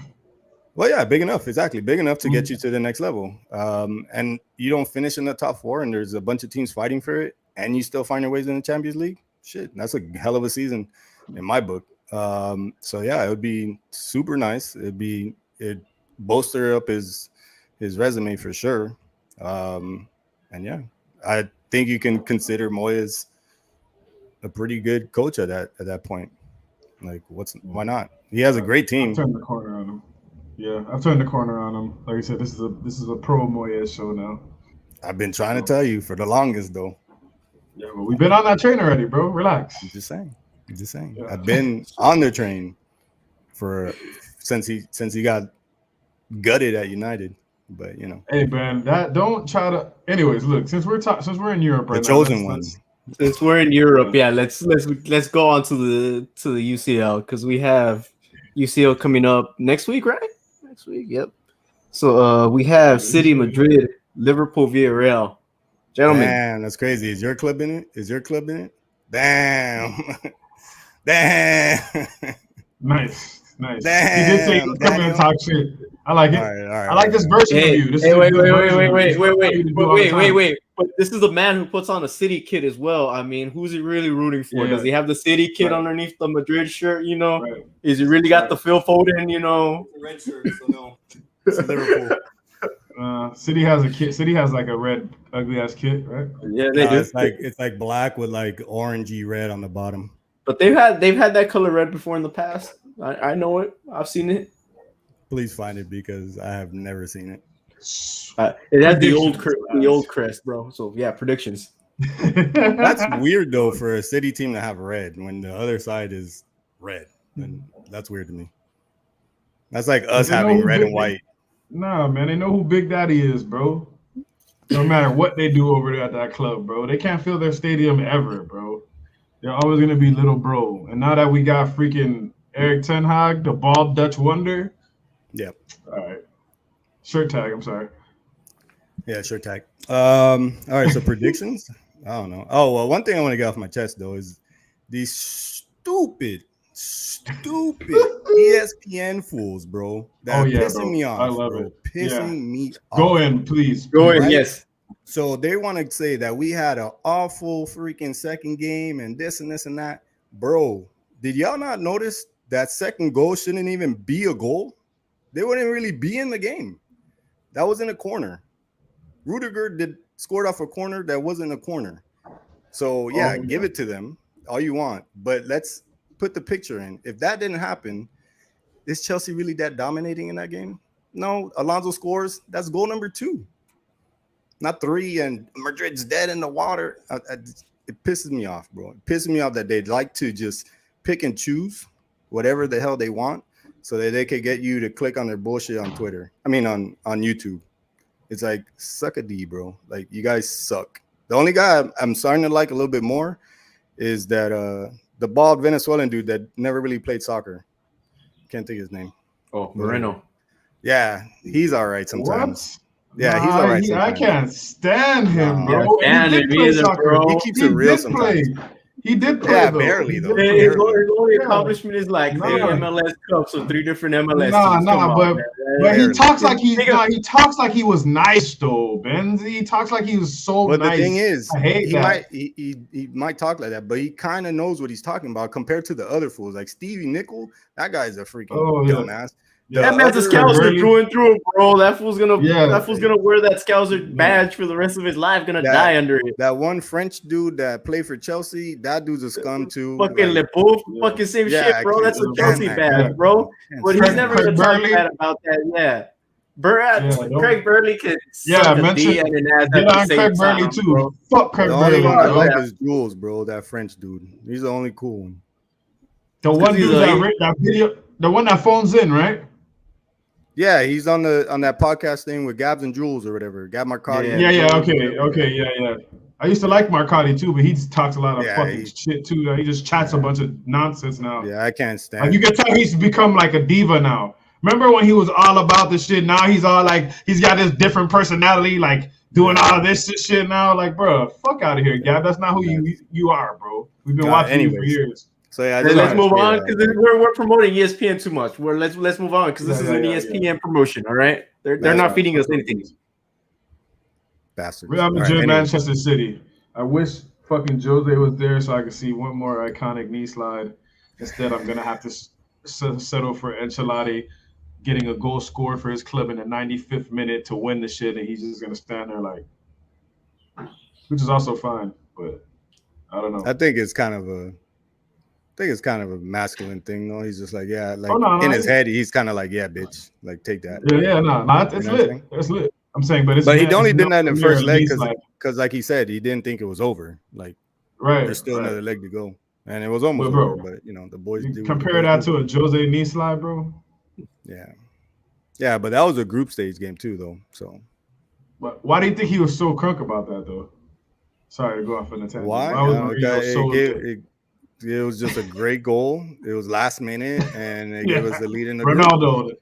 Well, yeah, big enough, exactly. Big enough to get you to the next level. And you don't finish in the top 4 and there's a bunch of teams fighting for it, and you still find your ways in the Champions League. Shit, that's a hell of a season in my book. So yeah, it would be super nice. It'd bolster up his resume for sure. And yeah, I think you can consider Moyes a pretty good coach at that point. Like, why not? He has a great team. I've turned the corner on him. Yeah, I've turned the corner on him. Like I said, this is a pro Moyes show now. I've been trying to tell you for the longest, though. Yeah, but we've been on that train already, bro. Relax. I'm just saying. Yeah. I've been on the train since he got gutted at United. But, you know. Hey, man, don't try to. Anyways, look, since we're in Europe right now, the chosen one. Since we're in Europe, yeah, let's go on to the UCL, because we have UCL coming up next week, right? Next week, yep. So we have City, Madrid, Liverpool, Villarreal. Gentlemen, man, that's crazy. Is your club in it? Damn. Damn. Nice. Damn, he did say come and talk shit. I like it. All right. I like this version of you. Wait. But this is the man who puts on a City kit as well. I mean, who's he really rooting for? Yeah. Does he have the City kit underneath the Madrid shirt? You know, is he really got the Phil Foden? You know, the red shirt. So no, it's Liverpool. City has a kit. City has like a red ugly ass kit, right? Yeah, they do. It's like black with like orangey red on the bottom. But they've had that color red before in the past. I know it. I've seen it. Please find it, because I have never seen it. It has the old crest, bro. So yeah, predictions. That's weird though for a City team to have red when the other side is red. And that's weird to me. That's like us having red and white. Nah, man, they know who Big Daddy is, bro. No matter what they do over there at that club, bro, they can't fill their stadium ever, bro. They're always gonna be little bro. And now that we got freaking Eric Ten Hag, the bald Dutch wonder. Yep. All right. Shirt tag. I'm sorry. Yeah, shirt tag. All right. So predictions. I don't know. Oh well, one thing I want to get off my chest though is these stupid ESPN fools, bro. That are pissing me off. I love it. Pissing me off. Go in, please. Go in. Right? Yes. So they want to say that we had an awful freaking second game and this and this and that, bro. Did y'all not notice that second goal shouldn't even be a goal? They wouldn't really be in the game. That was in a corner. Rudiger scored off a corner that wasn't a corner. So yeah, give it to them all you want, but let's put the picture in. If that didn't happen, is Chelsea really that dominating in that game? No. Alonso scores. That's goal number 2, not 3. And Madrid's dead in the water. It pisses me off, bro. It pisses me off that they'd like to just pick and choose whatever the hell they want, so that they could get you to click on their bullshit on Twitter. I mean, on YouTube. It's like, suck a D, bro. Like, you guys suck. The only guy I'm starting to like a little bit more is that the bald Venezuelan dude that never really played soccer. Can't think of his name. Oh, Moreno. Yeah, he's all right sometimes. What? Yeah, he's all right sometimes. I can't stand him, No, bro. Can't He did play either, soccer. bro. He keeps it real sometimes. He did play, Yeah, though. barely, though. His Barely. only Yeah. accomplishment is like Nah. 3 MLS Cups or 3 different MLS teams. Come on, but man. but he Barely. talks like he talks like he was nice though, Benz. He talks like he was so But nice. the thing is, I hate he that. might talk like that, but he kind of knows what he's talking about compared to the other fools. Like Stevie Nickel, that guy's a freaking dumbass. That man's a Scouser through and through, bro. That fool's gonna wear that Scouser badge for the rest of his life. Gonna die under it. That one French dude that played for Chelsea, that dude's a scum too. Fucking Le Bouf, fucking same shit, bro. That's a Chelsea badge, bro. But he's never gonna talk bad about that. Yeah, Craig Burley can suck a D and an ass at the same Craig Burley time, too. bro. Fuck Craig The only Burley. one I like is Jules, bro. That French dude. He's the only cool one. The one dude that video, the one that phones in, right? Yeah, he's on that podcast thing with Gabs and Jules or whatever. Gab Marcotti. Okay. I used to like Marcotti too, but he just talks a lot of fucking shit too. He just chats a bunch of nonsense now. Yeah, I can't stand. Like you can tell he's become like a diva now. Remember when he was all about the shit? Now he's all like he's got this different personality, like doing all of this shit now. Like, bro, fuck out of here, Gab. That's not who you are, bro. We've been watching you for years. So yeah, let's move on because we're promoting ESPN too much. Let's move on because this is an ESPN promotion. All right, they're not feeding us anything. Bastards. Real Madrid, Manchester City. I wish fucking Jose was there so I could see one more iconic knee slide. Instead, I'm gonna have to settle for Ancelotti getting a goal scored for his club in the 95th minute to win the shit, and he's just gonna stand there like, which is also fine, but I don't know. I think it's kind of a masculine thing, though. He's just like, in his head, he's kind of like, yeah, bitch, like take that. It's lit. It's lit. I'm saying, but he only did that in the first leg because, like he said, he didn't think it was over. Like, there's still another leg to go, and it was almost over. But the boys do compare that to a Jose knee slide, bro. Yeah, but that was a group stage game too, though. So, but why do you think he was so crunk about that, though? Sorry to go off on a tangent. Why? It was just a great goal. It was last minute, and it gave us the lead in the Ronaldo. Group.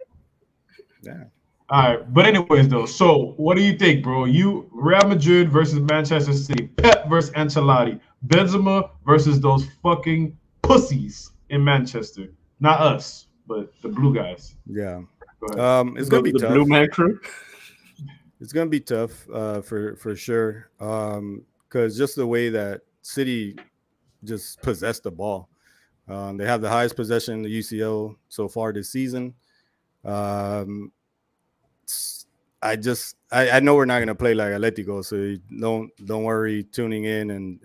Yeah. All right, but anyways, though, so what do you think, bro? You Real Madrid versus Manchester City, Pep versus Ancelotti, Benzema versus those fucking pussies in Manchester. Not us, but the blue guys. Yeah. It's gonna be tough. Blue man crew. It's gonna be tough for sure. Because just the way that City just possessed the ball. They have the highest possession in the UCL so far this season. I know we're not gonna play like Atletico, so don't worry tuning in and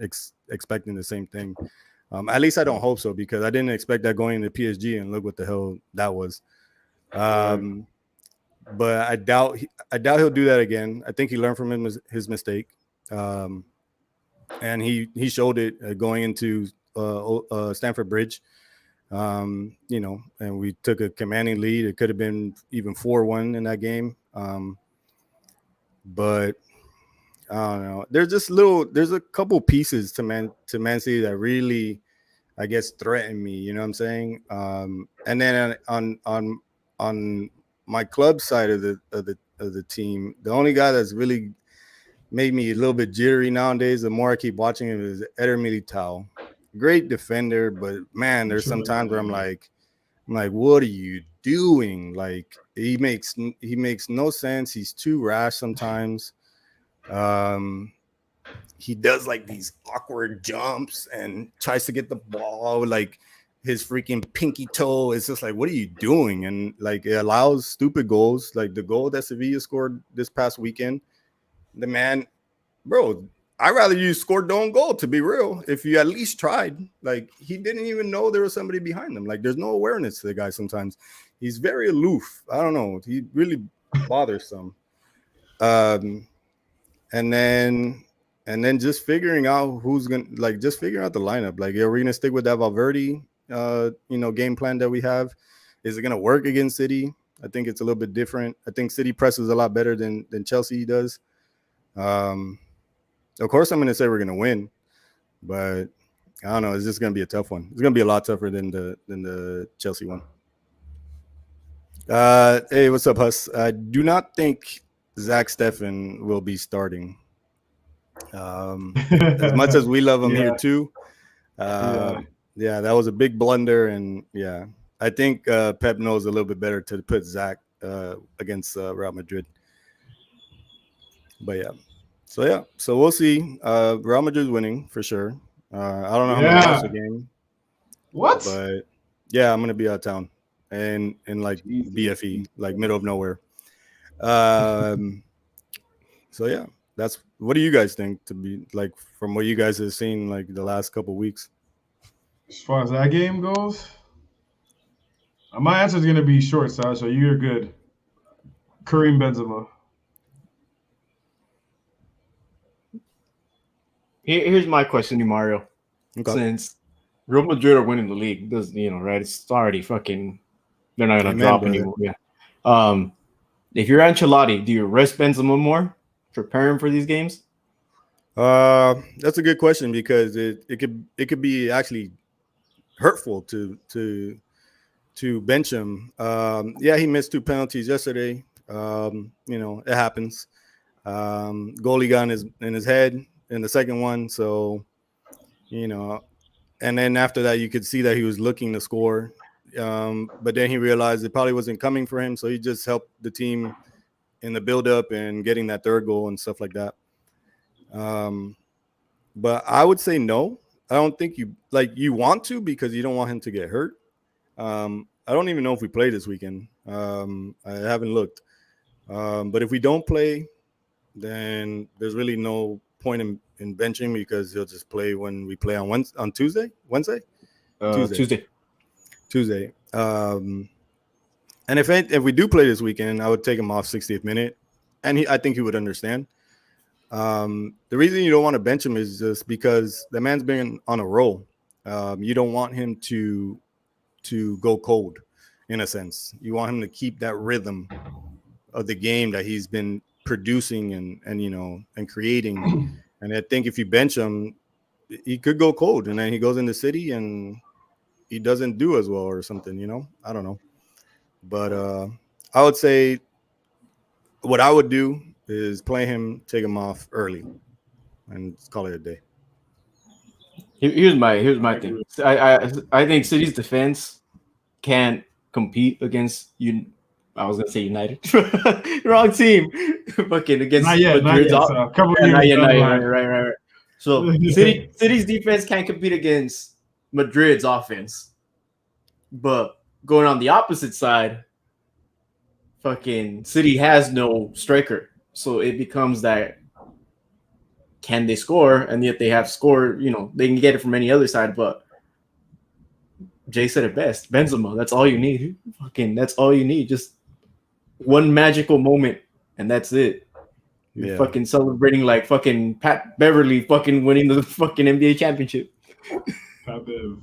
expecting the same thing. At least I don't hope so, because I didn't expect that going into PSG, and look what the hell that was. But I doubt he'll do that again. I think he learned from his mistake, and he showed it going into Stamford Bridge. And we took a commanding lead. It could have been even 4-1 in that game. But I don't know. There's a couple pieces to Man City that really, I guess, threaten me. You know what I'm saying? And then on my club side of the team, the only guy that's really made me a little bit jittery nowadays, the more I keep watching him, is Eder Militao. Great defender, but man, there's some times where I'm like, what are you doing? Like, he makes no sense. He's too rash sometimes. He does like these awkward jumps and tries to get the ball like his freaking pinky toe. It's just like, what are you doing? And like, it allows stupid goals, like the goal that Sevilla scored this past weekend. The man, bro, I'd rather you scored their own goal, to be real, if you at least tried. Like, he didn't even know there was somebody behind him. Like, there's no awareness to the guy sometimes. He's very aloof. I don't know. He really bothers some. And then just figuring out who's going to, like, just figuring out the lineup. Like, are we going to stick with that Valverde, game plan that we have? Is it going to work against City? I think it's a little bit different. I think City presses a lot better than Chelsea does. Of course, I'm going to say we're going to win, but I don't know. It's just going to be a tough one. It's going to be a lot tougher than the Chelsea one. Hey, what's up, Huss? I do not think Zach Steffen will be starting. As much as we love him here too, yeah, that was a big blunder, and yeah, I think Pep knows a little bit better to put Zach against Real Madrid. But so we'll see. Real Madrid's winning for sure. I don't know how I'm gonna watch the game. What? But yeah, I'm gonna be out of town and in like BFE, like middle of nowhere. So yeah, that's what do you guys think to be like from what you guys have seen like the last couple weeks? As far as that game goes, my answer is gonna be short, Sasha. You're good. Kareem Benzema. Here's my question to Mario. Okay. Since Real Madrid are winning the league, does right? It's already fucking. They're not gonna drop anymore. Yeah. If you're Ancelotti, do you rest Benzema more, prepare him for these games? That's a good question because it could be actually hurtful to bench him. Yeah, he missed 2 penalties yesterday. It happens. Goalie got in his head in the second one, so and then after that you could see that he was looking to score, but then he realized it probably wasn't coming for him, so he just helped the team in the build-up and getting that third goal and stuff like that. But I would say no. I don't think you want to because you don't want him to get hurt. I don't even know if we play this weekend. I haven't looked. But if we don't play, then there's really no point in benching because he'll just play when we play on Tuesday. Tuesday. And if we do play this weekend, I would take him off 60th minute, and I think he would understand. The reason you don't want to bench him is just because the man's been on a roll. You don't want him to go cold, in a sense. You want him to keep that rhythm of the game that he's been producing and creating. And I think if you bench him, he could go cold, and then he goes in the city and he doesn't do as well or something. I don't know. But I would say what I would do is play him, take him off early, and call it a day. Here's my thing. I think City's defense can't compete against you. I was gonna say United, wrong team. Fucking against Madrid's right. So City's defense can't compete against Madrid's offense, but going on the opposite side, fucking City has no striker, so it becomes that can they score, and yet they have scored. They can get it from any other side, but Jay said it best. Benzema, that's all you need. Fucking, that's all you need. Just one magical moment, and that's it. You're fucking celebrating like fucking Pat Beverly fucking winning the fucking NBA championship. Pat Bev.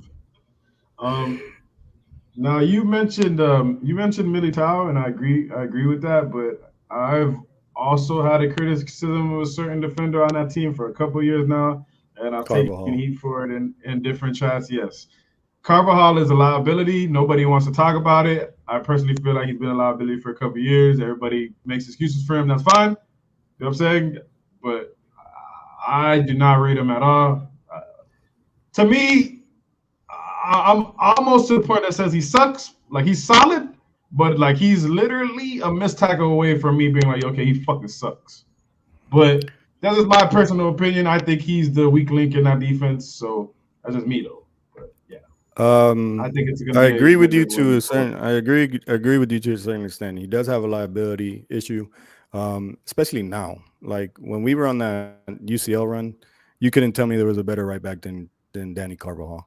Now you mentioned Militao, and I agree with that, but I've also had a criticism of a certain defender on that team for a couple of years now, and I've taken heat for it in different chats. Yes. Carvajal is a liability. Nobody wants to talk about it. I personally feel like he's been a liability for a couple of years. Everybody makes excuses for him. That's fine. You know what I'm saying? But I do not rate him at all. To me, I'm almost to the point that says he sucks. Like, he's solid, but like he's literally a missed tackle away from me being like, okay, he fucking sucks. But that's just my personal opinion. I think he's the weak link in that defense. So that's just me, though. I think it's I agree with you to a certain. I agree with you to a certain extent. He does have a liability issue, especially now. Like when we were on that UCL run, you couldn't tell me there was a better right back than Danny Carvajal.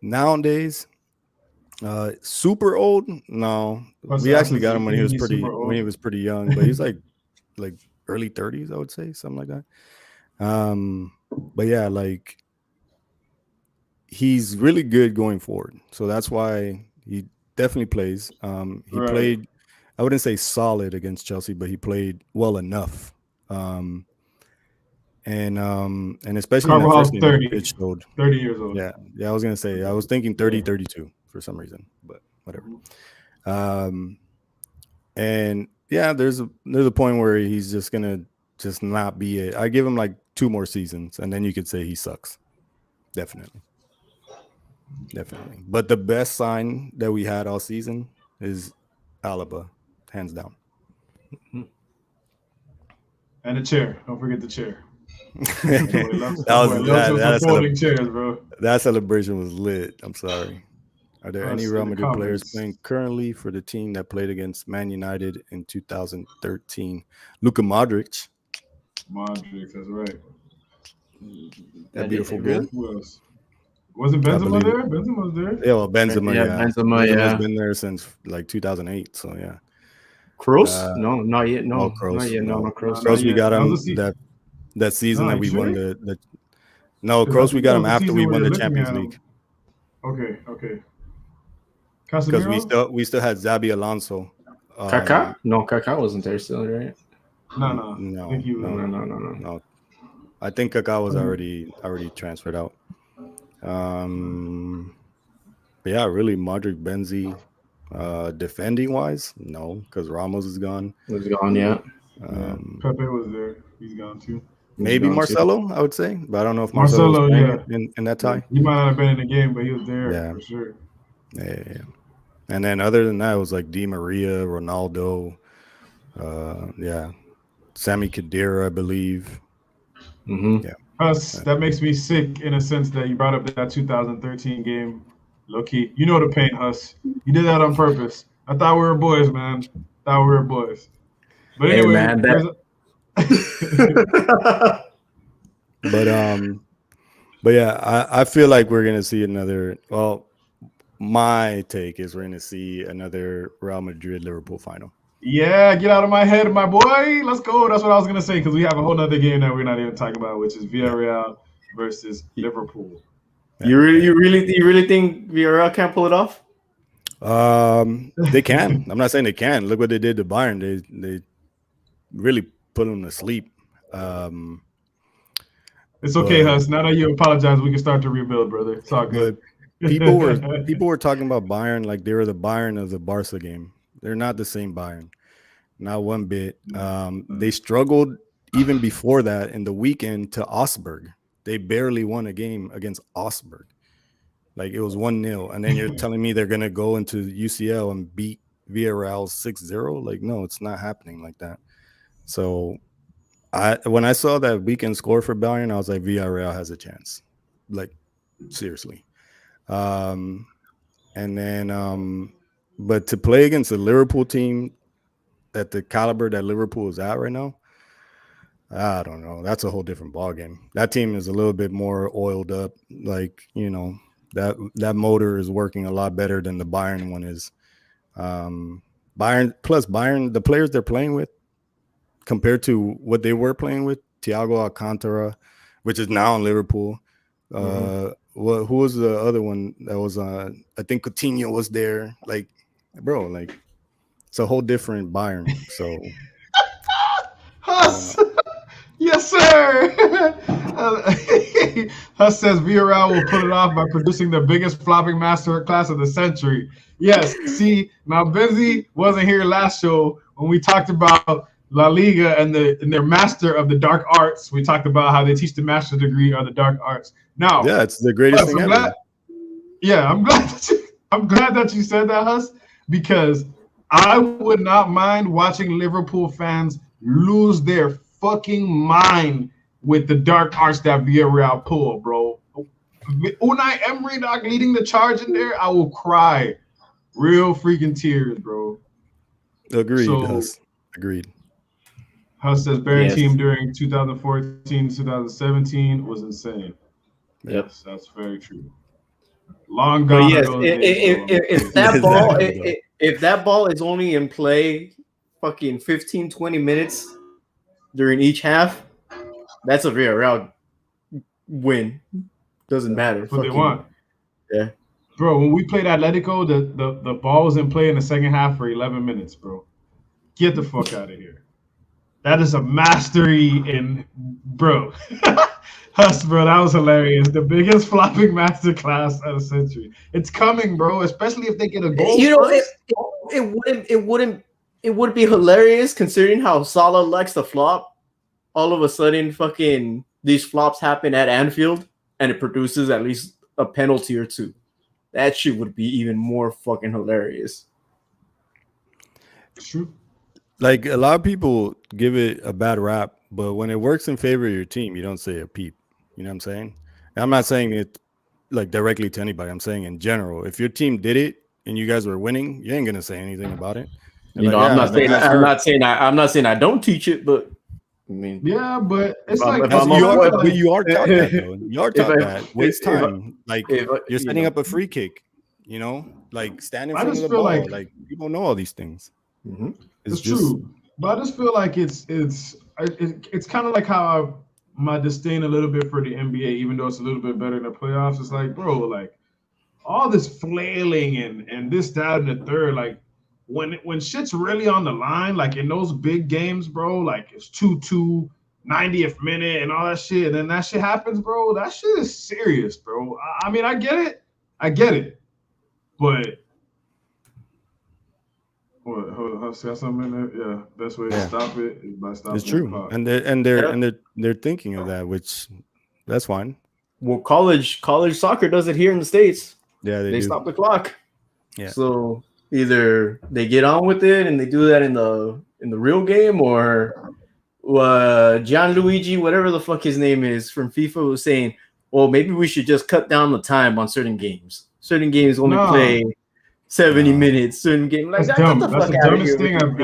Nowadays, super old. No, we actually got him when he was pretty young, but he's like early 30s, I would say, something like that. But yeah, like. He's really good going forward. So that's why he definitely plays. He played, I wouldn't say solid against Chelsea, but he played well enough. And especially in the first game, it showed 30 years old. Yeah, I was going to say, I was thinking 30, 32 for some reason. But whatever. And yeah, there's a point where he's just gonna just not be it. I give him like 2 more seasons, and then you could say he sucks. Definitely. But the best sign that we had all season is Alaba, hands down. And the chair. Don't forget the chair. Chairs, bro. That celebration was lit. I'm sorry. Are there any Real Madrid players playing currently for the team that played against Man United in 2013? Luka Modric. Modric, that's right. That beautiful goal. Who else? Wasn't Benzema there? Benzema was there. Yeah, well, Benzema. Benzema's been there since like 2008. So yeah. Kroos? No, not yet. No, Kroos. Not yet. No, Kroos. Kroos, we got him that season that we won the. No, Kroos, we got him after we won the Champions League. Okay. Because we still had Xabi Alonso. Kaká? No, Kaká wasn't there still, right? No. I think he was No. I think Kaká was already transferred out. But yeah, really, Modric, Benzi, defending wise, no, because Ramos is gone. He's gone, yeah. Pepe was there. He's gone too. Maybe Marcelo, I would say, but I don't know if Marcelo in that tie. He might not have been in the game, but he was there for sure. Yeah. And then other than that, it was like Di Maria, Ronaldo, Sami Khedira, I believe. Mm-hmm. Yeah. That makes me sick in a sense that you brought up that 2013 game. Low-key. You know the pain, Huss. You did that on purpose. I thought we were boys, man. But anyway, man, but yeah, I feel like we're gonna see another. Well, my take is we're gonna see another Real Madrid Liverpool final. Yeah, get out of my head, my boy. Let's go. That's what I was gonna say because we have a whole other game that we're not even talking about, which is Villarreal versus Liverpool. You really think Villarreal can't pull it off? They can. I'm not saying they can. Look what they did to Bayern. They really put them to sleep. It's okay, Huss. Now that you apologize, we can start to rebuild, brother. It's all good. People were talking about Bayern like they were the Bayern of the Barca game. They're not the same Bayern, not one bit. They struggled even before that in the weekend to Augsburg. They barely won a game against Augsburg. Like it was 1-0. And then you're telling me they're going to go into UCL and beat Villarreal 6-0? Like, no, it's not happening like that. So when I saw that weekend score for Bayern, I was like, Villarreal has a chance. Like, seriously. And then, but to play against a Liverpool team at the caliber that Liverpool is at right now, I don't know. That's a whole different ballgame. That team is a little bit more oiled up. Like, that motor is working a lot better than the Bayern one is. Bayern, the players they're playing with, compared to what they were playing with, Thiago Alcantara, which is now in Liverpool. Who was the other one that was I think Coutinho was there. Like, bro, like it's a whole different Bayern. So Huss, yes, sir. Huss says Villarreal will put it off by producing the biggest flopping master class of the century. Yes, see, now Benzi wasn't here last show when we talked about La Liga and their master of the dark arts. We talked about how they teach the master's degree of the dark arts. Now, yeah, it's the greatest thing ever. I'm glad that you said that, Huss, because I would not mind watching Liverpool fans lose their fucking mind with the dark arts that Villarreal pull, bro. Unai Emery, dog, leading the charge in there, I will cry real freaking tears, bro. Agreed, Huss. Agreed. Huss says Bayern team during 2014-2017 was insane. Yes, that's very true. Long gone. Yes, if that ball is only in play fucking 15-20 minutes during each half, that's a Villarreal win. Doesn't matter. That's what they want. Yeah. Bro, when we played Atletico, the ball was in play in the second half for 11 minutes, bro. Get the fuck out of here. That is a mastery in, bro. Huss, bro, that was hilarious. The biggest flopping masterclass of the century. It's coming, bro. Especially if they get a goal. You know, it would be hilarious considering how Salah likes to flop. All of a sudden, fucking these flops happen at Anfield, and it produces at least a penalty or two. That shit would be even more fucking hilarious. True. Like a lot of people give it a bad rap, but when it works in favor of your team, you don't say a peep. You know what I'm saying? And I'm not saying it like directly to anybody. I'm saying in general, if your team did it and you guys were winning, you ain't gonna say anything about it. You know, I'm not saying I don't teach it, but I mean, yeah, but it's like you are taught that though. You are taught that. Waste time. Like you're setting up a free kick. You know, like standing in front of the ball. Like people know all these things. Mm-hmm. It's just true, but I just feel like it's kind of like how my disdain a little bit for the NBA, even though it's a little bit better in the playoffs. It's like, bro, like all this flailing and this, that, and the third. Like when shit's really on the line, like in those big games, bro, like it's 2-2, 90th minute, and all that shit, and then that shit happens, bro. That shit is serious, bro. I mean, I get it, but. What? Got something in there? Yeah, best way to stop it is by stopping. It's true, the clock. and they're thinking of that, which that's fine. Well, college soccer does it here in the States. Yeah, they stop the clock. Yeah. So either they get on with it and they do that in the real game, or Gianluigi, whatever the fuck his name is from FIFA, was saying, well, maybe we should just cut down the time on certain games. Certain games only play 70 minutes. Certain game, like that's dumb. That's the dumbest thing I've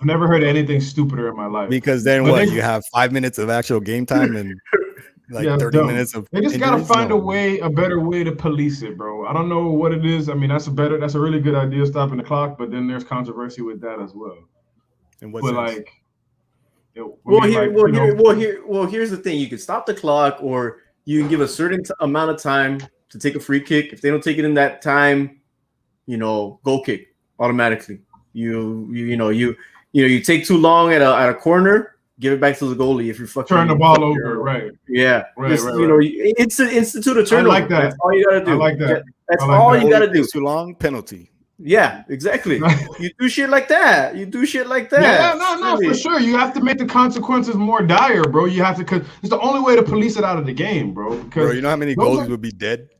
never heard anything stupider in my life. Because then you have 5 minutes of actual game time and like 30 minutes of. They just gotta find a better way to police it, bro. I don't know what it is. I mean, that's a really good idea, stopping the clock. But then there's controversy with that as well. And what's like? Here's the thing: you can stop the clock, or you can give a certain amount of time to take a free kick. If they don't take it in that time, goal kick automatically. You take too long at a corner, give it back to the goalie. If you fucking turn the ball over, right? Yeah, right. institute a turnover. I like that. That's all you gotta do. I like that. That's all you gotta do. Too long, penalty. Yeah, exactly. You do shit like that. Yeah, no, for sure. You have to make the consequences more dire, bro. You have to, because it's the only way to police it out of the game, bro. Because you know how many goalies would be dead?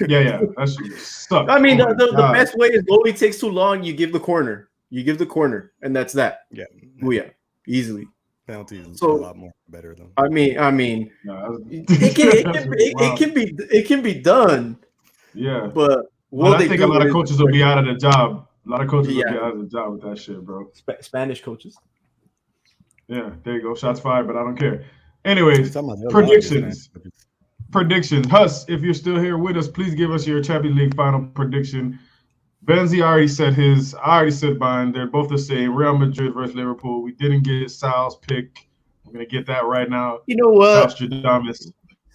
Yeah, that's suck. I mean, the best way is goalie takes too long. You give the corner. And that's that. Yeah. Oh yeah, easily. Penalty is a lot more better though. I mean, it can be done. Yeah, but I think a lot of coaches will be out of the job. A lot of coaches will be out of the job with that shit, bro. Spanish coaches. Yeah, there you go. Shots fired, but I don't care. Anyways, predictions. Huss, if you're still here with us, please give us your Champions League final prediction. Benzi already said his. I already said mine. They're both the same. Real Madrid versus Liverpool. We didn't get Sal's pick. I'm going to get that right now. You know what?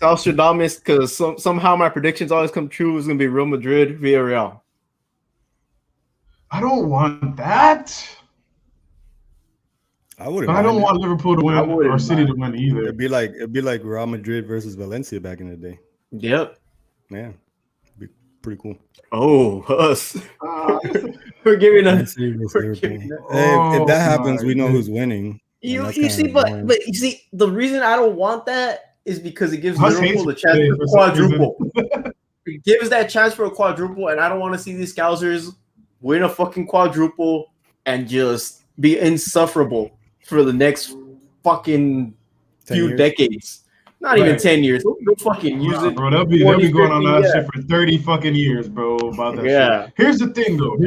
Salstradamus, because somehow my predictions always come true. It's going to be Real Madrid, Villarreal. I don't want that. I wouldn't. But I don't want Liverpool to win or City to win either. It'd be like Real Madrid versus Valencia back in the day. Yep. Yeah. It'd be pretty cool. Oh, us. We're giving us. If that happens, we know who's winning. You see, but you see, the reason I don't want that is because it gives Liverpool the chance for a quadruple. It gives that chance for a quadruple, and I don't want to see these Scousers win a fucking quadruple and just be insufferable for the next fucking few decades. Not even 10 years. They'll fucking use it. Bro, they'll be going on that shit for 30 fucking years, bro, about that shit. Here's the thing, though.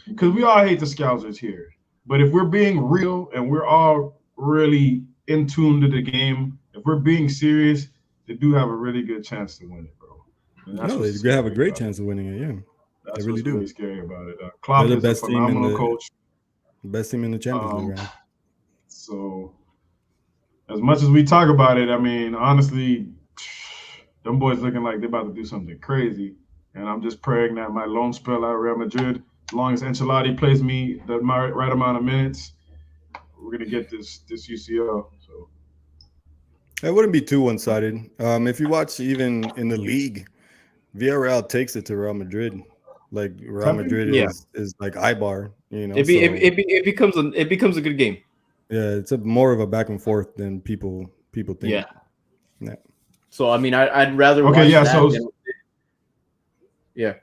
Because we all hate the Scousers here. But if we're being real and we're all really in tune to the game, if we're being serious, they do have a really good chance to win it, bro. They have a great chance of winning it, yeah. That's they really what's do. Really scary about it. Klopp is a phenomenal coach. Best team in the Champions League, right? So, as much as we talk about it, I mean, honestly, them boys looking like they're about to do something crazy. And I'm just praying that my loan spell at Real Madrid, as long as Ancelotti plays me the right amount of minutes, we're gonna get this UCL. So It wouldn't be too one-sided. If you watch even in the league, Villarreal takes it to Real Madrid. Like Real Madrid Yeah. is like Ibar, you know. It becomes a good game. Yeah, it's more of a back and forth than people think. Yeah. Yeah. So I mean, I'd rather Okay, watch yeah. that. So Than, yeah.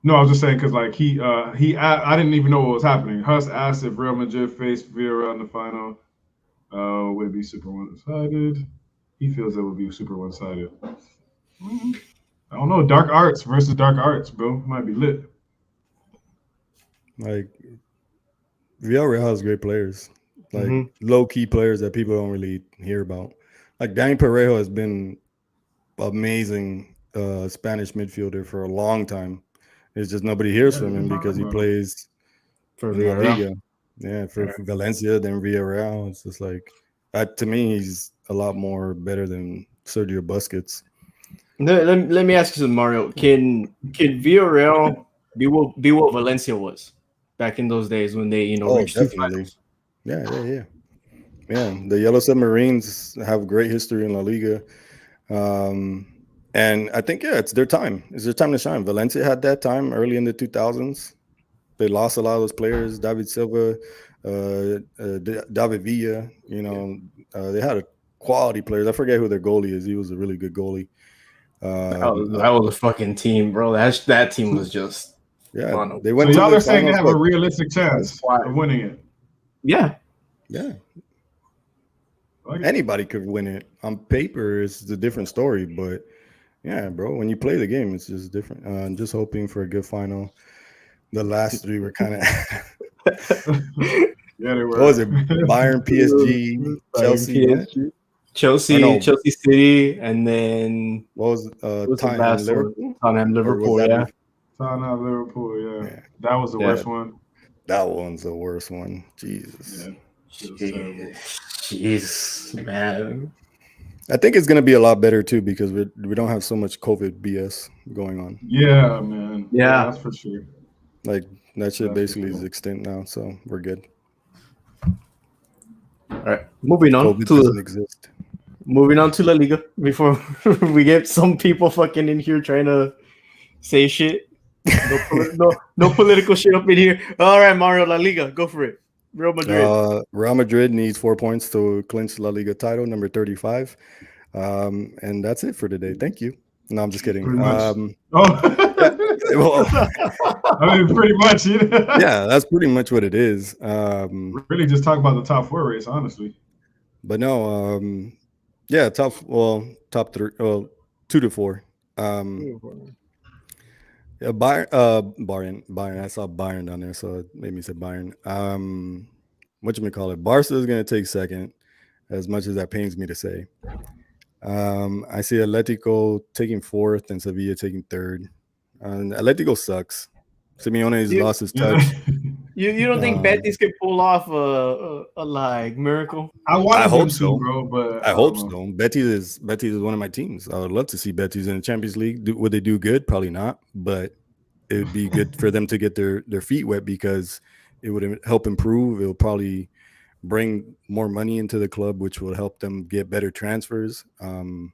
no, I was just saying because like I didn't even know what was happening. Huss asked if Real Madrid faced Villarreal in the final. Would it be super one-sided? He feels it would be super one-sided. I don't know. Dark Arts versus Dark Arts, bro. Might be lit. Like Villarreal has great players, like Mm-hmm. low key players that people don't really hear about. Like Danny Parejo has been amazing Spanish midfielder for a long time. It's just nobody hears Yeah, from him just because talking he about him. plays For in La Villarreal. Liga. Yeah, for Valencia, then Villarreal. It's just like to me, he's a lot more better than Sergio Busquets. Let me ask you something, Mario. Can Villarreal be what Valencia was back in those days when they Oh, reached two definitely. finals? Yeah. The Yellow Submarines have great history in La Liga. And I think, it's their time. It's their time to shine. Valencia had that time early in the 2000s. They lost a lot of those players. David Silva, David Villa, they had a quality players. I forget who their goalie is. He was a really good goalie. That was a fucking team, bro. That team was just Yeah, fun. they So went to y'all the are saying they finals, have a but realistic chance quiet. of winning it. Yeah. yeah, Like it. anybody could win it. On paper, it's a different story, but yeah, bro, when you play the game, it's just different. I'm just hoping for a good final. The last three were kind of Yeah, they what were. was it? Bayern, PSG, Bayern, Chelsea, what? PSG, Or Chelsea, no, Chelsea City, and then what was what was the Tottenham, last one? Liverpool? Tottenham, Or was Liverpool. that Yeah. before? Tottenham, Liverpool. Yeah, Yeah, that was the Yeah. worst one. that one's the worst one. Jesus. Yeah, it was terrible. Jeez, man. I think it's gonna be a lot better too because we don't have so much COVID BS going on. Yeah, man. Yeah, Yeah. that's for sure. Like that shit That's for basically is sure. extinct now, so we're good. All right. Moving on COVID to doesn't exist. La Liga before we get some people fucking in here trying to say shit. No political shit up in here. All right, Mario, La Liga, go for it. Real Madrid. Real Madrid needs 4 points to clinch La Liga title, number 35. And that's it for today. Thank you. No, I'm just kidding. Pretty much. Yeah, well, I mean, pretty much. yeah, that's pretty much what it is. Really, just talk about the top four race, honestly. But no, yeah, top three, 2 to 4. Yeah, Bayern. I saw Bayern down there, so it made me say Bayern. What you may call it? Barca is going to take second, as much as that pains me to say. I see Atletico taking fourth and Sevilla taking third. Atletico sucks. Simeone has lost his touch. You don't think Betis could pull off a like miracle? I I wanted hope them to, so. bro, but I hope don't know. so. Betis is one of my teams. I would love to see Betis in the Champions League. Would they do good? Probably not, but it would be good for them to get their feet wet because it would help improve. It will probably bring more money into the club, which will help them get better transfers. And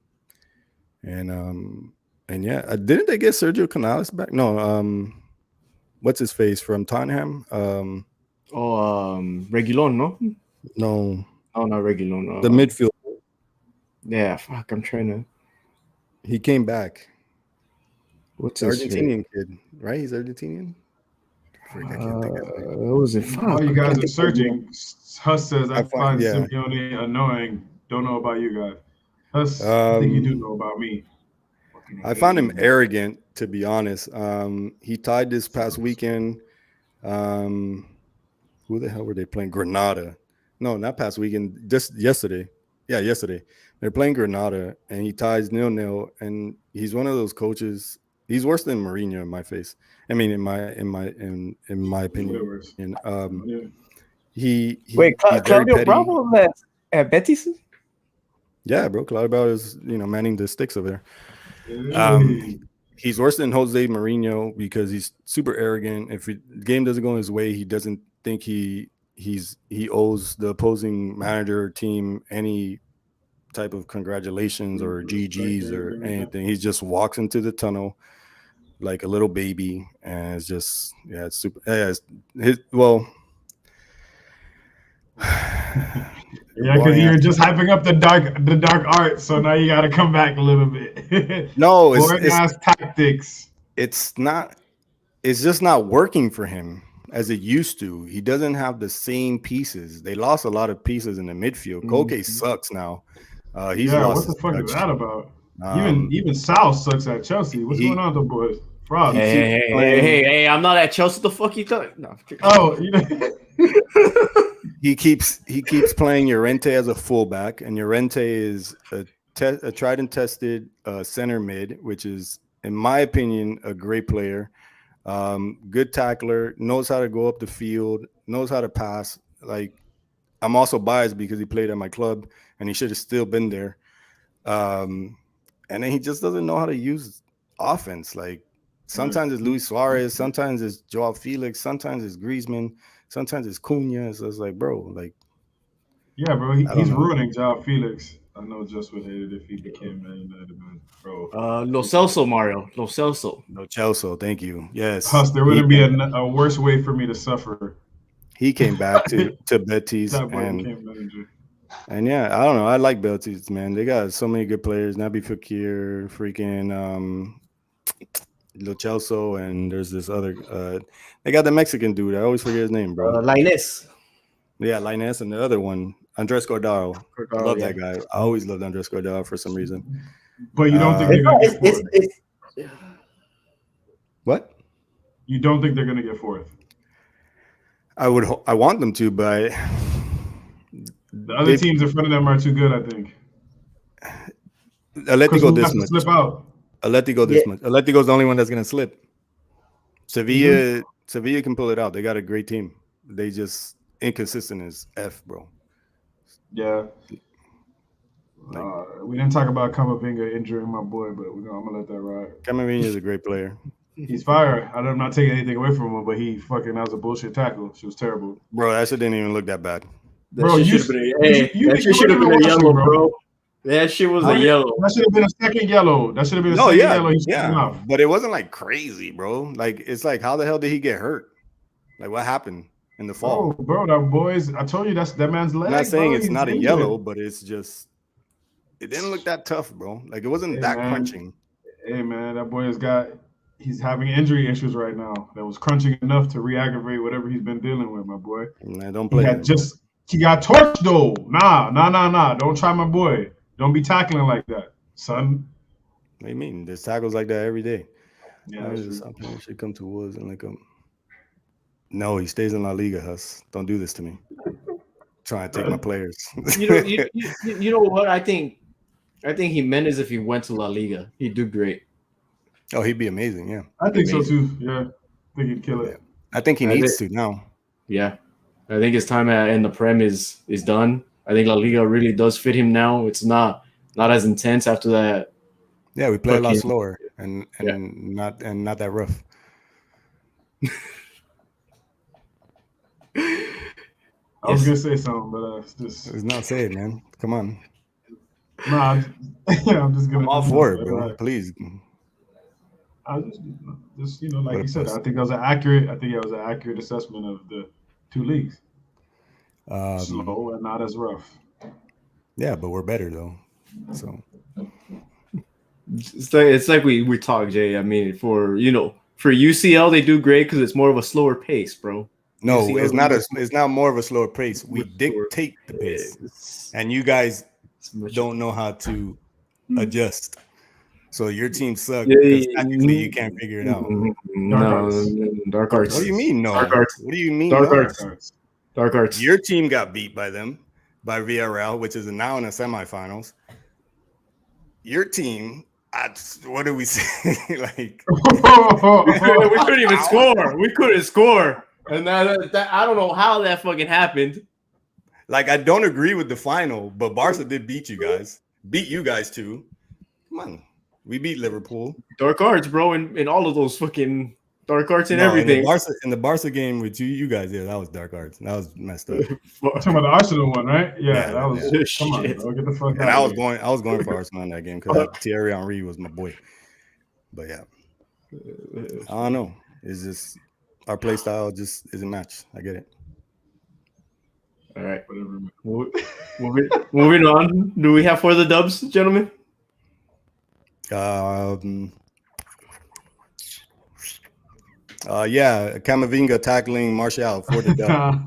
yeah, didn't they get Sergio Canales back? No, what's his face from Tottenham? Reguilon, no? No, Oh, not Reguilon. the midfield. Yeah, fuck. I'm trying to. He came back. What's The his face? Argentinian kid, right? He's Argentinian. I can't think of his name. What was it? Fuck. While you I guys can't are think of his name. searching, Huss says I find yeah. Simeone annoying. Don't know about you guys. Huss, I think you do know about me. I found him arrogant, to be honest. He tied this past weekend. Who the hell were they playing? Granada. No, not past weekend. Just yesterday. Yeah, yesterday. They're playing Granada, and he ties 0-0. And he's one of those coaches. He's worse than Mourinho in my face. I mean, in my opinion. He Wait, he's very Claudio petty. Bravo at Betis? Yeah, bro. Claudio Bravo is manning the sticks over there. Hey. He's worse than Jose Mourinho because he's super arrogant. If the game doesn't go his way, he doesn't think he owes the opposing manager or team any type of congratulations or GGs or anything. He just walks into the tunnel like a little baby, and it's just it's super. Yeah, yeah, because you're just hyping up the dark art, so now you got to come back a little bit. No, it's tactics. It's not. It's just not working for him as it used to. He doesn't have the same pieces. They lost a lot of pieces in the midfield. Koke sucks now. He's lost. What the fuck is that about? Even Sal sucks at Chelsea. What's going on, though, boys? Frauds. Hey! I'm not at Chelsea. The fuck you thought? No. Oh, he keeps playing Llorente as a fullback, and Llorente is a tried and tested center mid, which is, in my opinion, a great player. Good tackler, knows how to go up the field, knows how to pass. Like, I'm also biased because he played at my club, and he should have still been there. And then he just doesn't know how to use offense. Like, sometimes it's Luis Suarez, sometimes it's Joao Felix, sometimes it's Griezmann, sometimes it's Cunha. So it's like, bro, like, yeah, bro, he's ruining Joao Felix. I know just would hate it if he became Man United, man, bro. Lo Celso, Mario. Lo Celso. Thank you. Yes. Huss, there wouldn't be a worse way for me to suffer. He came back to Betis, and yeah, I don't know. I like Betis, man. They got so many good players. Naby Fekir, freaking Lo Celso, and there's this other. They got the Mexican dude. I always forget his name, bro. Lainez. Yeah, Lainez, and the other one, Andres Cordaro. I love that guy. I always loved Andres Cordaro for some reason. But you don't think they're gonna get fourth? What? You don't think they're gonna get fourth? I want them to, but the other teams in front of them are too good, I think. Atletico this much. Slip out. Atletico this much. Atletico's the only one that's gonna slip. Sevilla can pull it out. They got a great team. They just inconsistent as F, bro. Yeah. We didn't talk about Camavinga injuring my boy, but I'm gonna let that ride. Camavinga is a great player. He's fire. I'm not taking anything away from him, but that was a bullshit tackle. She was terrible. Bro, that shit didn't even look that bad. That shit should have been a yellow, bro. That shit was a yellow. That should have been a second yellow. Yellow. Yeah, but it wasn't like crazy, bro. Like, it's like, how the hell did he get hurt? Like, what happened in the fall? Oh, bro, that boy's. I told you that man's leg. I'm not saying it's not a yellow, but it's just, it didn't look that tough, bro. Like, it wasn't crunching. Hey, man, that boy he's having injury issues right now. That was crunching enough to re-aggravate whatever he's been dealing with, my boy. Man, don't play. He got torched though. Nah. Don't try my boy. Don't be tackling like that, son. What do you mean? There's tackles like that every day. Yeah, something that should come to Woods and like No, he stays in La Liga, Huss. Don't do this to me. Trying to take my players. You know what? I think Jimenez, if he went to La Liga, he'd do great. Oh, he'd be amazing, yeah. I think so too. Yeah. I think he'd kill it. Yeah. I think he needs to now. Yeah. I think his time in the Prem is done. I think La Liga really does fit him now. It's not as intense after that. Yeah, we play a lot slower and not that rough. I was gonna say something, but it's not saying, man. Come on. Nah, I'm just gonna. I'm all for it, bro. Right. Please. I just like you said, I think it was an accurate assessment of the two leagues. Slow and not as rough. Yeah, but we're better though. So it's like we talk, Jay. I mean, for UCL they do great because it's more of a slower pace, bro. No, UCL it's not more of a slower pace. We dictate the pace, and you guys don't know how to adjust. So your team sucks because technically you can't figure it out. Dark arts. What do you mean? No. Dark arts. What do you mean? Dark arts. Dark arts. Your team got beat by them, by Villarreal, which is now in the semifinals. Your team, what do we say? Like we couldn't even score. We couldn't score, and that I don't know how that fucking happened. Like, I don't agree with the final, but Barca did beat you guys. Beat you guys too. Come on. We beat Liverpool. Dark arts, bro, in all of those fucking Dark arts and everything. In the Barca game with you guys, yeah, that was dark arts. That was messed up. Talking about the Arsenal one, right? Yeah, that was. Yeah. Come on, bro, get the fuck out. And I was going for Arsenal in that game because Thierry Henry was my boy. But yeah, I don't know. It's just our play style just isn't matched. I get it. All right, whatever. Moving on. Do we have for the dubs, gentlemen? Yeah, Camavinga tackling Martial for the dub.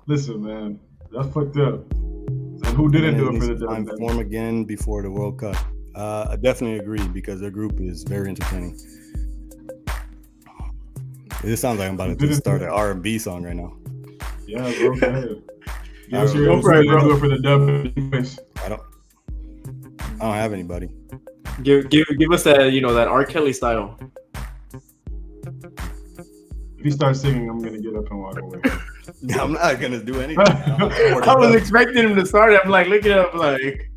Listen, man, that's fucked up. So who didn't do it for the dub? Form again before the World Cup. I definitely agree because their group is very entertaining. It sounds like I'm about to start an R&B song right now. Yeah, bro. Go ahead. Go for it, bro. Do it for the dub. I don't have anybody. Give us that, that R. Kelly style. If he starts singing, I'm gonna get up and walk away. I'm not gonna do anything. I was expecting him to start it. I'm like looking up like.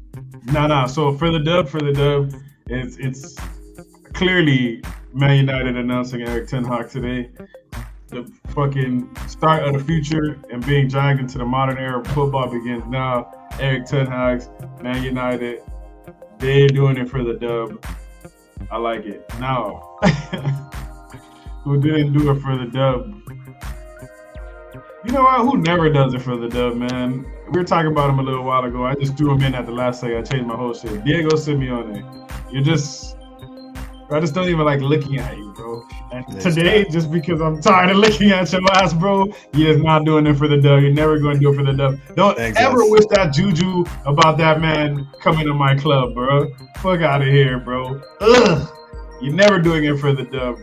No. So for the dub, it's clearly Man United announcing Erik ten Hag today. The fucking start of the future and being dragged into the modern era of football begins now. Erik ten Hag's Man United. They're doing it for the dub. I like it. Now, who didn't do it for the dub? You know what? Who never does it for the dub, man? We were talking about him a little while ago. I just threw him in at the last second. I changed my whole shit. Diego Simeone. I just don't even like looking at you, bro. And today, just because I'm tired of looking at your ass, bro, you're just not doing it for the dub. You're never going to do it for the dub. Don't ever wish that juju about that man coming to my club, bro. Fuck out of here, bro. Ugh. You're never doing it for the dub.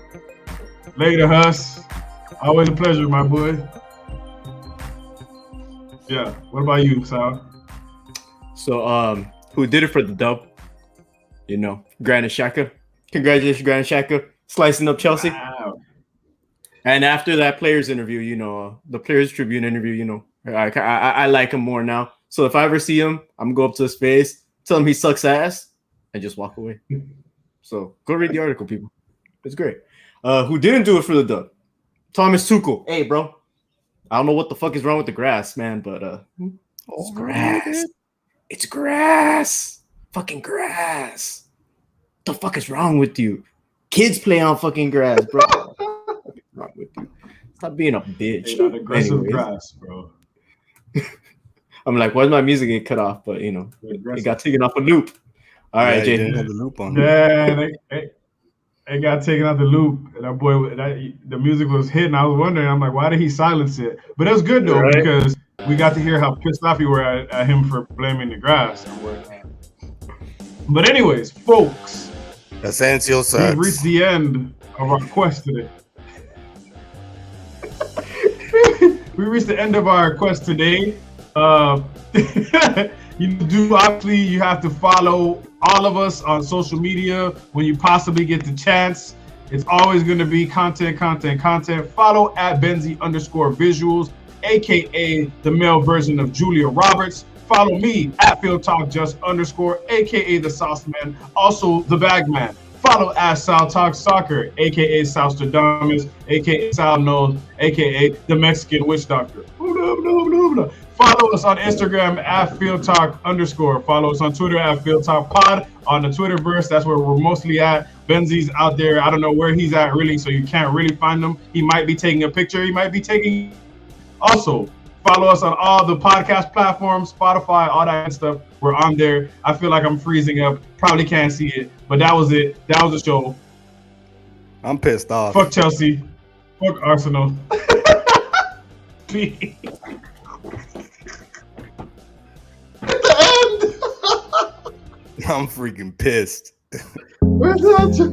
Later, Huss. Always a pleasure, my boy. Yeah. What about you, Sal? So, who did it for the dub? Granit Xhaka. Congratulations, Granit Xhaka, slicing up Chelsea. Wow. And after that players interview, the Players Tribune interview, I like him more now. So if I ever see him, I'm gonna go up to his face, tell him he sucks ass, and just walk away. So go read the article, people. It's great. Who didn't do it for the dub? Thomas Tuchel. Hey, bro. I don't know what the fuck is wrong with the grass, man, but it's grass. It's grass. Fucking grass. What the fuck is wrong with you? Kids play on fucking grass, bro. What's wrong with you? Stop being a bitch. Hey, aggressive grass, bro. I'm like, why's my music get cut off? But it got taken off a loop. All right, Jay. Didn't have the loop on. Yeah, it got taken out the loop. And that boy, the music was hitting. I was wondering. I'm like, why did he silence it? But it was good though because we got to hear how pissed off you were at him for blaming the grass. But anyways, folks. Asensio sucks. We've reached the end of our quest today. We reached the end of our quest today. You have to follow all of us on social media when you possibly get the chance. It's always going to be content. Follow at Benzie_visuals, aka the male version of Julia Roberts. Follow me at FieldTalk _ aka the Sauce Man, also the Bag Man. Follow at Sal Talk Soccer, aka Salstradamus, aka Sal Knows, aka the Mexican Witch Doctor. Follow us on Instagram at FieldTalk _ Follow us on Twitter at FieldTalk Pod. On the Twitterverse, that's where we're mostly at. Benzie's out there. I don't know where he's at really, so you can't really find him. He might be taking a picture. He might be taking. Also, follow us on all the podcast platforms, Spotify, all that stuff. We're on there. I feel like I'm freezing up. Probably can't see it, but that was it. That was the show. I'm pissed off. Fuck Chelsea. Fuck Arsenal. I'm freaking pissed. Where's the outro?